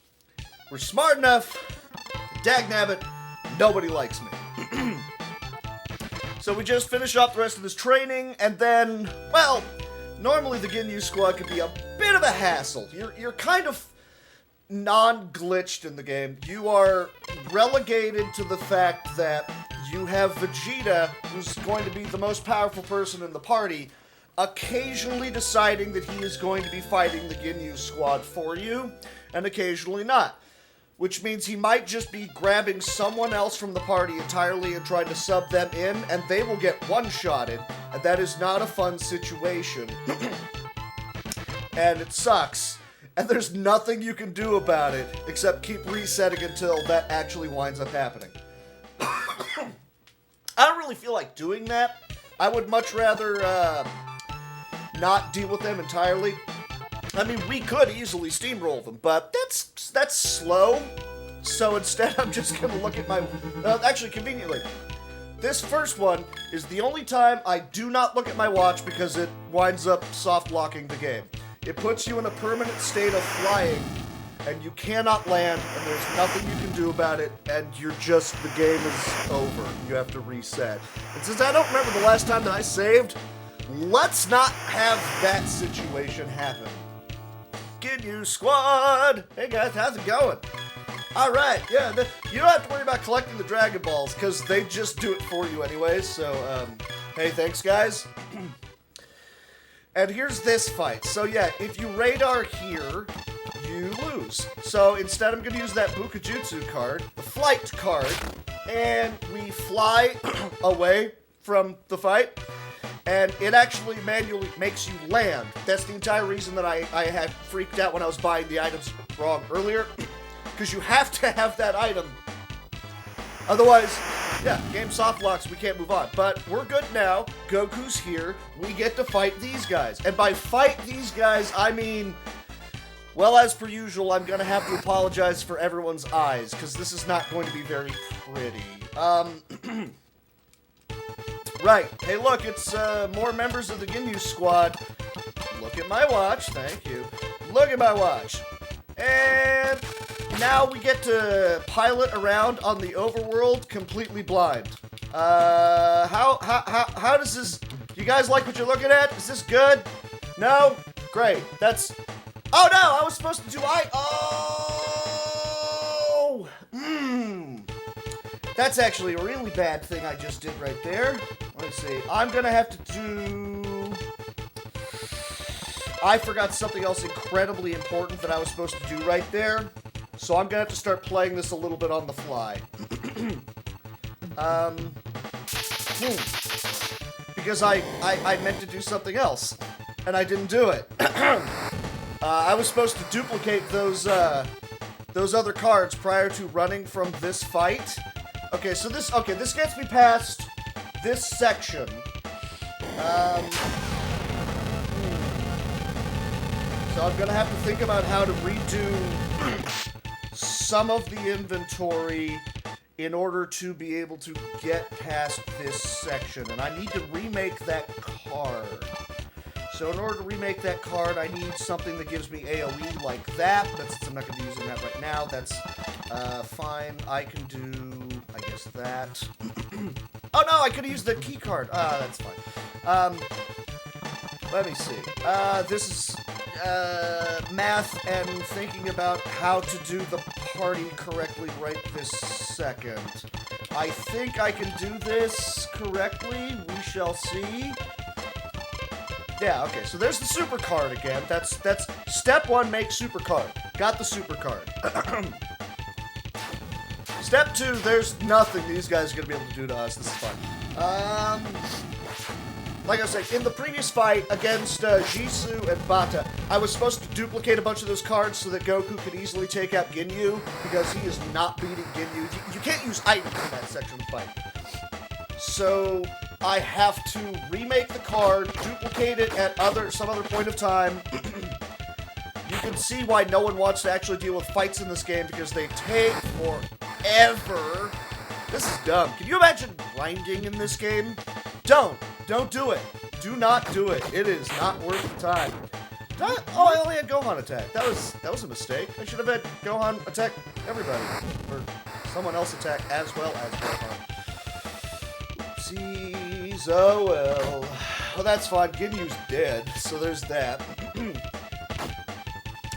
We're smart enough. Dagnabbit. Nobody likes me. So we just finish up the rest of this training, and then, well, normally the Ginyu Squad could be a bit of a hassle. You're kind of non-glitched in the game. You are relegated to the fact that you have Vegeta, who's going to be the most powerful person in the party, occasionally deciding that he is going to be fighting the Ginyu Squad for you, and occasionally not. Which means he might just be grabbing someone else from the party entirely and trying to sub them in, and they will get one-shotted, and that is not a fun situation. And it sucks. And there's nothing you can do about it, except keep resetting until that actually winds up happening. I don't really feel like doing that. I would much rather not deal with them entirely. I mean, we could easily steamroll them, but that's slow. So instead, I'm just gonna look at my... actually, conveniently, this first one is the only time I do not look at my watch because it winds up soft-locking the game. It puts you in a permanent state of flying, and you cannot land, and there's nothing you can do about it, and the game is over. You have to reset. And since I don't remember the last time that I saved, let's not have that situation happen. Ginyu Squad! Hey guys, how's it going? Alright, yeah, you don't have to worry about collecting the Dragon Balls, because they just do it for you anyways, so, hey, thanks guys. And here's this fight. So yeah, if you radar here, you lose. So instead I'm going to use that Bukajutsu card, the flight card, and we fly away from the fight. And it actually manually makes you land. That's the entire reason that I had freaked out when I was buying the items wrong earlier. Because you have to have that item. Otherwise, yeah, game soft locks, we can't move on. But we're good now. Goku's here. We get to fight these guys. And by fight these guys, I mean Well, as per usual, I'm gonna have to apologize for everyone's eyes, because this is not going to be very pretty. Right. Hey, look, it's more members of the Ginyu squad. Look at my watch. Thank you. Look at my watch. And now we get to pilot around on the overworld completely blind. How does this... You guys like what you're looking at? Is this good? No? Great. That's... Oh, no! I was supposed to do... Oh! That's actually a really bad thing I just did right there. Let's see. I'm gonna have to do... I forgot something else incredibly important that I was supposed to do right there. So I'm gonna have to start playing this a little bit on the fly. Because I meant to do something else, and I didn't do it. I was supposed to duplicate those other cards prior to running from this fight. Okay, so this gets me past this section. So I'm gonna have to think about how to redo some of the inventory in order to be able to get past this section. And I need to remake that card. So in order to remake that card, I need something that gives me AoE like that. But since I'm not going to be using that right now, that's fine. I can do, I guess, that. Oh no, I could have used the key card. That's fine. Let me see. This is math and thinking about how to do the party correctly right this second. I think I can do this correctly. We shall see. Yeah, okay, so there's the super card again. That's step one, make super card. Got the super card. Step two, there's nothing these guys are going to be able to do to us. This is fun. Like I was saying, in the previous fight against Jisoo and Bata, I was supposed to duplicate a bunch of those cards so that Goku could easily take out Ginyu, because he is not beating Ginyu. You can't use items in that section of the fight. So I have to remake the card, duplicate it at some other point of time. You can see why no one wants to actually deal with fights in this game, because they take forever. This is dumb. Can you imagine grinding in this game? Don't do it. Do not do it. It is not worth the time. I only had Gohan attack. That was a mistake. I should have had Gohan attack everybody. Or someone else attack as well as Gohan. Oopsies. Oh well. Well, that's fine. Ginyu's dead, so there's that.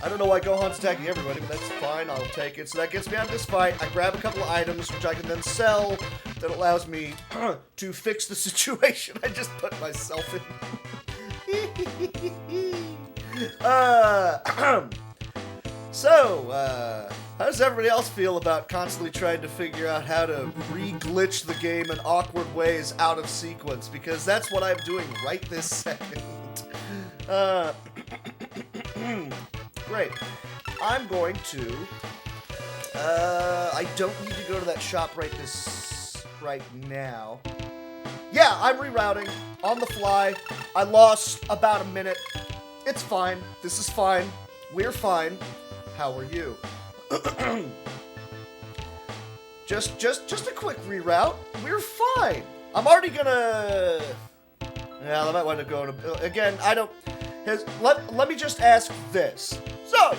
I don't know why Gohan's attacking everybody, but that's fine. I'll take it. So that gets me out of this fight. I grab a couple of items, which I can then sell. That allows me to fix the situation I just put myself in. So, how does everybody else feel about constantly trying to figure out how to re-glitch the game in awkward ways out of sequence? Because that's what I'm doing right this second. Great. I'm going to... I don't need to go to that shop right now. Yeah, I'm rerouting on the fly. I lost about a minute. It's fine. This is fine. We're fine. How are you? just a quick reroute. We're fine. I'm already gonna... Yeah, I might want to go to... Again, I don't... Let me just ask this. So,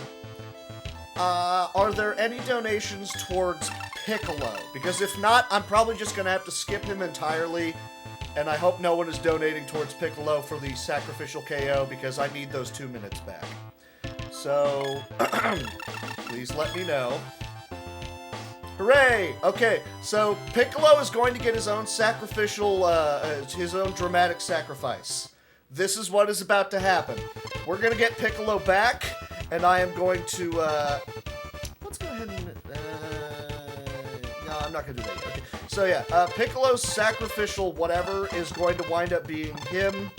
are there any donations towards Piccolo? Because if not, I'm probably just going to have to skip him entirely. And I hope no one is donating towards Piccolo for the sacrificial KO, because I need those 2 minutes back. So, please let me know. Hooray! Okay, so Piccolo is going to get his own sacrificial, his own dramatic sacrifice. This is what is about to happen. We're going to get Piccolo back, and I am going to, let's go ahead and, no, I'm not going to do that yet. Okay. So yeah, Piccolo's sacrificial whatever is going to wind up being him,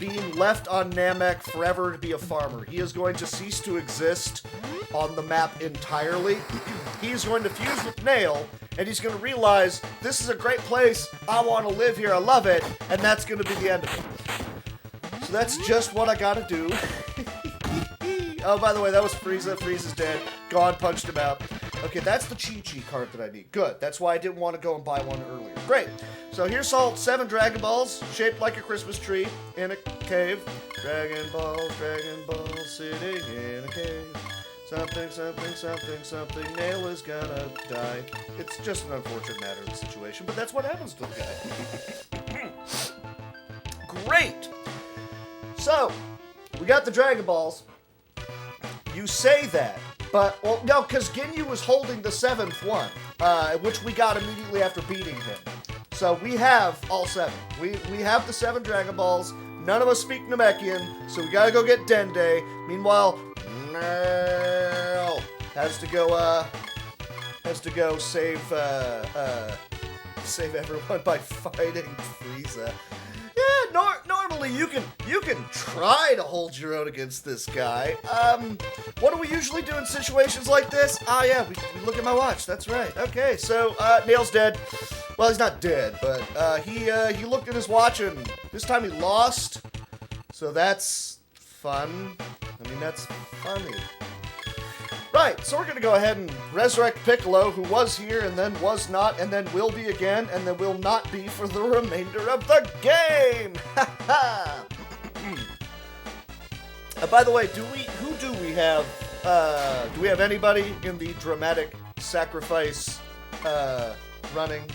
being left on Namek forever to be a farmer. He is going to cease to exist on the map entirely. He is going to fuse with Nail, and he's going to realize, this is a great place, I want to live here, I love it, and that's going to be the end of it. So that's just what I gotta do. Oh, by the way, that was Frieza. Frieza's dead. Gone, punched him out. Okay, that's the Chi-Chi card that I need. Good. That's why I didn't want to go and buy one earlier. Great. So here's all 7 Dragon Balls, shaped like a Christmas tree, in a cave. Dragon Balls, sitting in a cave. Something, something, something, something, Nail is gonna die. It's just an unfortunate matter of the situation, but that's what happens to the guy. Great! So, we got the Dragon Balls. You say that, but, well, no, because Ginyu was holding the 7th one, which we got immediately after beating him. So we have all 7. We have the 7 Dragon Balls. None of us speak Namekian, so we gotta go get Dende. Meanwhile, Nail has to go save everyone by fighting Frieza. Yeah, normally you can try to hold your own against this guy. What do we usually do in situations like this? Ah, yeah, we look at my watch. That's right. Okay, so Nail's dead. Well, he's not dead, but he looked at his watch and this time he lost. So that's fun. I mean, that's funny. Right, so we're going to go ahead and resurrect Piccolo, who was here and then was not and then will be again and then will not be for the remainder of the game. By the way, do we have anybody in the dramatic sacrifice running?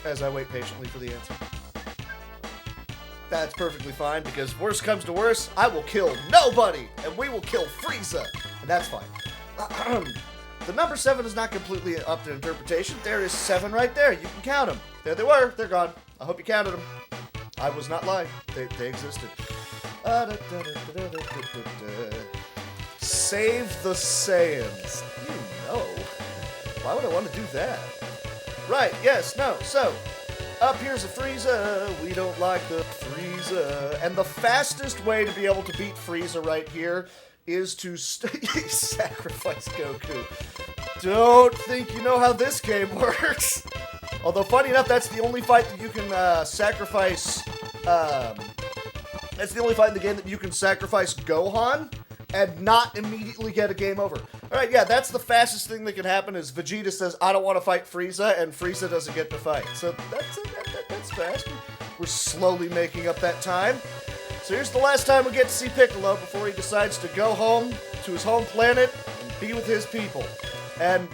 As I wait patiently for the answer. That's perfectly fine, because worst comes to worst, I will kill nobody, and we will kill Frieza, and that's fine. The number 7 is not completely up to interpretation. There is 7 right there. You can count them. There they were. They're gone. I hope you counted them. I was not lying. They existed. Save the Saiyans. You know. Why would I want to do that? Right, yes, no. So, up here's a Frieza. We don't like the Frieza. And the fastest way to be able to beat Frieza right here is to sacrifice Goku. Don't think you know how this game works. Although, funny enough, that's the only fight that you can sacrifice. That's the only fight in the game that you can sacrifice Gohan and not immediately get a game over. Alright, yeah, that's the fastest thing that can happen is Vegeta says, I don't want to fight Frieza, and Frieza doesn't get to fight. So that's fast. We're slowly making up that time. So here's the last time we get to see Piccolo before he decides to go home to his home planet and be with his people. And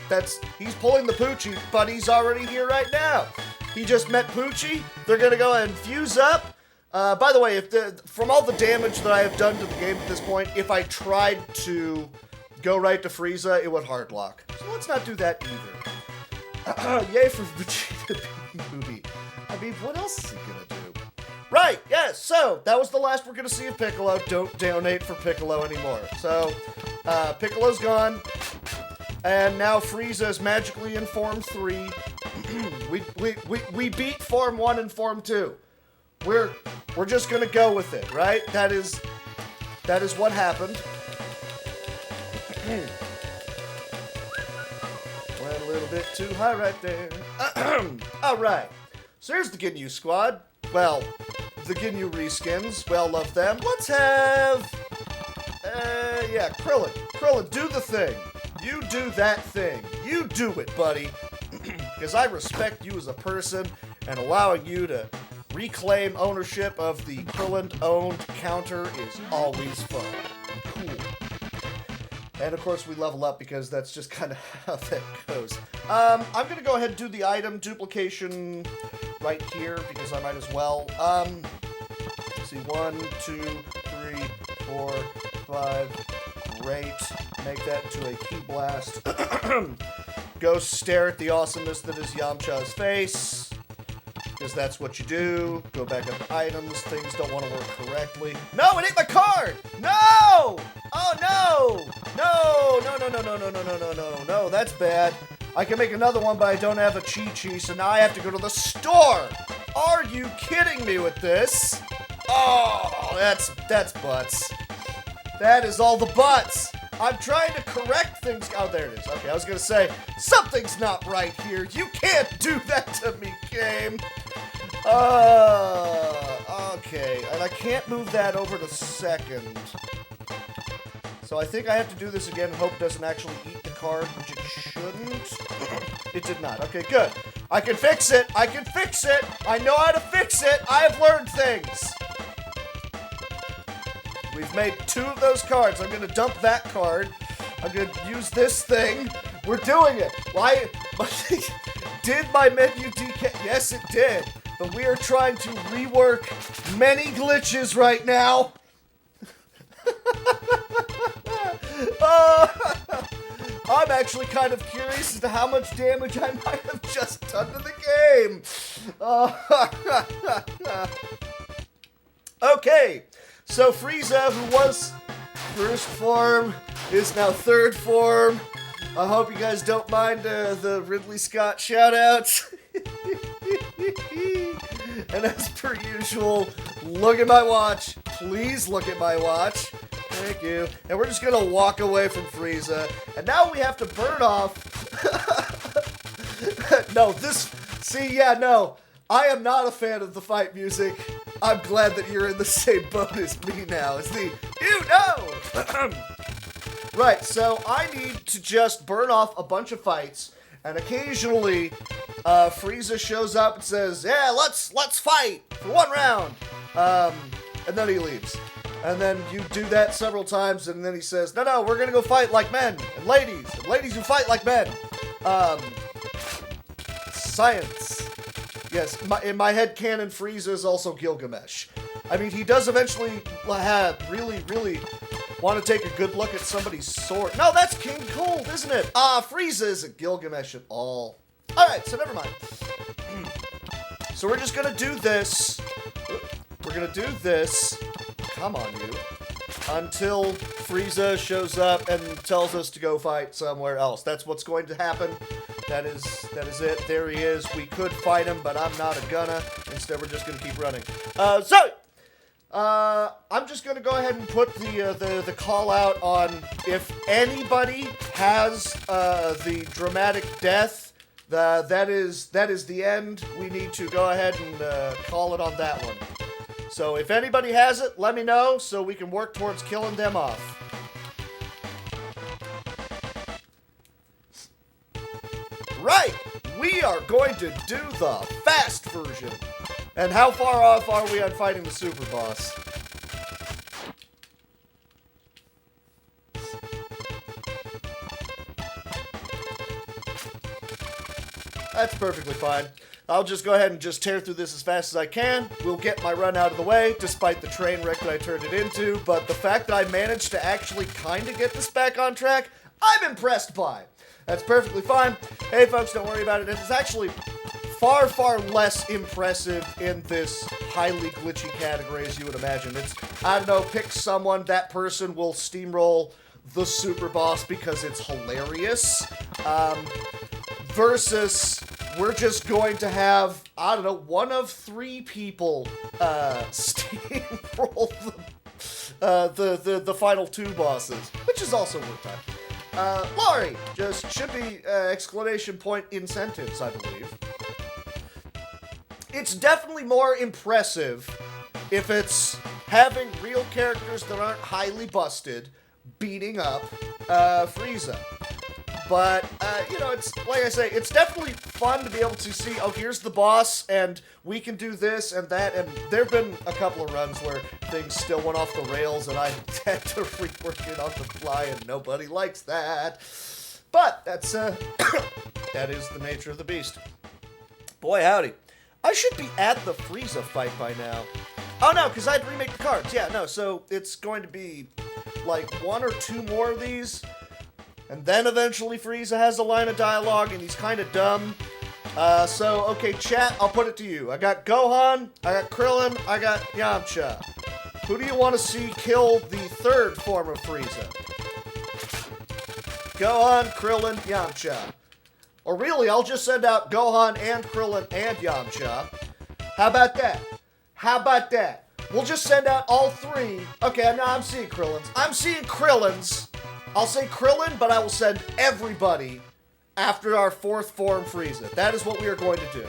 he's pulling the Poochie, but he's already here right now. He just met Poochie. They're going to go and fuse up. By the way, from all the damage that I have done to the game at this point, if I tried to go right to Frieza, it would hard lock. So let's not do that either. Yay for Vegeta being Moody. I mean, what else is he gonna do? Right, yes, so that was the last we're gonna see of Piccolo. Don't donate for Piccolo anymore. So, Piccolo's gone. And now Frieza is magically in Form 3. we beat Form 1 and Form 2. We're just gonna go with it, right? That is what happened. Went a little bit too high right there. Alright. So here's the Ginyu squad. Well, the Ginyu reskins. Well, love them. Let's have Krillin. Krillin, do the thing. You do that thing. You do it, buddy. Because I respect you as a person, and allowing you to reclaim ownership of the Krillin-owned counter is always fun. Cool. And of course we level up because that's just kind of how that goes. I'm going to go ahead and do the item duplication right here because I might as well. Let's see, 1, 2, 3, 4, 5. Great. Make that into a Ki Blast. Go stare at the awesomeness that is Yamcha's face. Because that's what you do. Go back up to items. Things don't want to work correctly. No, it ain't my card! No! Oh, no! No, that's bad. I can make another one, but I don't have a Chi-Chi, so now I have to go to the store! Are you kidding me with this? Oh, that's butts. That is all the butts! I'm trying to correct things. Oh, there it is. Okay, I was gonna say, something's not right here. You can't do that to me, game. Okay, and I can't move that over to second. So I think I have to do this again and hope it doesn't actually eat the card, which it shouldn't. It did not. Okay, good. I can fix it. I can fix it. I know how to fix it. I have learned things. We've made 2 of those cards. I'm going to dump that card. I'm going to use this thing. We're doing it. Why? Did my menu DK? Yes, it did. But we are trying to rework many glitches right now. I'm actually kind of curious as to how much damage I might have just done to the game. Okay, so Frieza, who was first form, is now third form. I hope you guys don't mind the Ridley Scott shoutouts. And as per usual, look at my watch. Please look at my watch. Thank you. And we're just gonna walk away from Frieza. And now we have to burn off. No. I am not a fan of the fight music. I'm glad that you're in the same boat as me now. It's the, Right, so I need to just burn off a bunch of fights. And occasionally, Frieza shows up and says, yeah, let's fight for 1 round. And then he leaves. And then you do that several times, and then he says, no, we're gonna go fight like men, and ladies who fight like men. Science. Yes, in my head canon, Frieza is also Gilgamesh. I mean, he does eventually really want to take a good look at somebody's sword. No, that's King Cold, isn't it? Frieza isn't Gilgamesh at all. Alright, so never mind. So we're just gonna do this. We're gonna do this. Come on, you. Until Frieza shows up and tells us to go fight somewhere else. That's what's going to happen. That is it. There he is. We could fight him, but I'm not gonna. Instead, we're just gonna keep running. I'm just gonna go ahead and put the call out on if anybody has the dramatic death. That is the end. We need to go ahead and call it on that one. So if anybody has it, let me know so we can work towards killing them off. Right, we are going to do the fast version. And how far off are we on fighting the super boss? That's perfectly fine. I'll just go ahead and just tear through this as fast as I can. We'll get my run out of the way, despite the train wreck that I turned it into. But the fact that I managed to actually kind of get this back on track, I'm impressed by. That's perfectly fine. Hey, folks, don't worry about it. It's actually far, far less impressive in this highly glitchy category as you would imagine. It's, I don't know, pick someone, that person will steamroll the super boss because it's hilarious. Versus, we're just going to have, I don't know, 1 of 3 people steamroll the final 2 bosses, which is also worth time. Laurie, just should be exclamation point incentives, I believe. It's definitely more impressive if it's having real characters that aren't highly busted beating up Frieza. But, it's, like I say, it's definitely fun to be able to see, oh, here's the boss, and we can do this and that, and there have been a couple of runs where things still went off the rails, and I had to rework it on the fly, and nobody likes that. But, that's, that is the nature of the beast. Boy, howdy. I should be at the Frieza fight by now. Oh, no, because I had to remake the cards. Yeah, no, so it's going to be, like, 1 or 2 more of these. And then eventually Frieza has a line of dialogue, and he's kind of dumb. Okay, chat, I'll put it to you. I got Gohan, I got Krillin, I got Yamcha. Who do you want to see kill the 3rd form of Frieza? Gohan, Krillin, Yamcha. Or really, I'll just send out Gohan and Krillin and Yamcha. How about that? How about that? We'll just send out all 3. Okay, now I'm seeing Krillin's. I'm seeing Krillin's. I'll say Krillin, but I will send everybody after our 4th form Frieza. That is what we are going to do.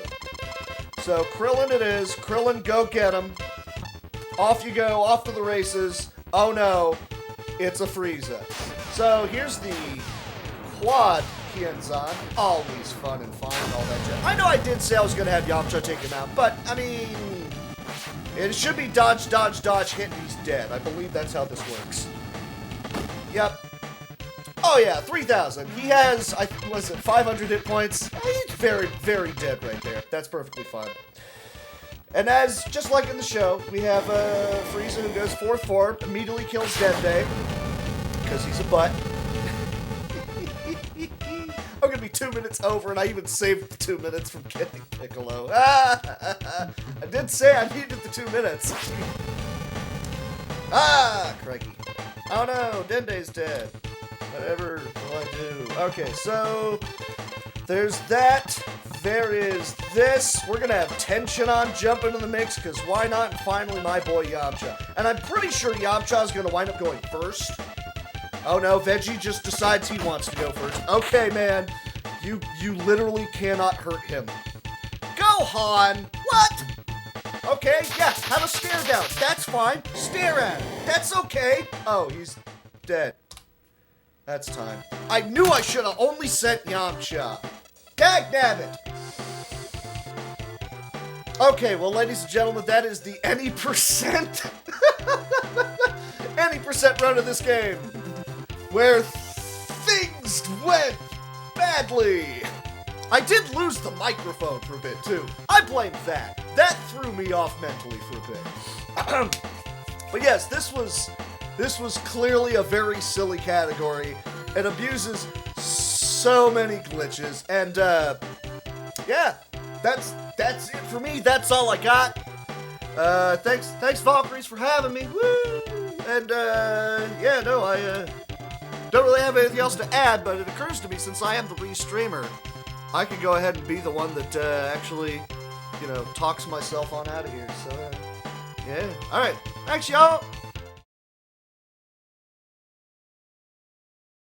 So, Krillin it is. Krillin, go get him. Off you go, off to the races. Oh no. it's a Frieza. So here's the quad Kienzan. Always fun and fine and all that shit. I know I did say I was going to have Yamcha take him out, but, I mean, it should be dodge, dodge, dodge, hit, and he's dead. I believe that's how this works. Yep. Oh yeah, 3,000. He has, was it 500 hit points? He's very, very dead right there. That's perfectly fine. And as, just like in the show, we have Frieza who goes 4-4, immediately kills Dende, because he's a butt. I'm gonna be 2 minutes over, and I even saved the 2 minutes from getting Piccolo. I did say I needed the 2 minutes. Crikey. Oh no, Dende's dead. Whatever will I do? Okay, so there's that. There is this. We're gonna have tension on jump into the mix, because why not? And finally, my boy Yamcha. And I'm pretty sure Yamcha's gonna wind up going first. Oh no, Veggie just decides he wants to go first. Okay, man. You literally cannot hurt him. Gohan! What? Okay, yeah, have a stare down. That's fine. Stare at him. That's okay. Oh, he's dead. That's time. I knew I should have only sent Yamcha. Dagnabbit! Okay, well, ladies and gentlemen, that is the any percent run of this game, where things went badly. I did lose the microphone for a bit, too. I blame that. That threw me off mentally for a bit. But yes, this was clearly a very silly category. It abuses so many glitches, and yeah, that's it for me. That's all I got. Thanks Valkyries for having me. Woo! And yeah, no, I don't really have anything else to add, but it occurs to me, since I am the restreamer, I could go ahead and be the one that actually, talks myself on out of here. So yeah, all right, thanks y'all.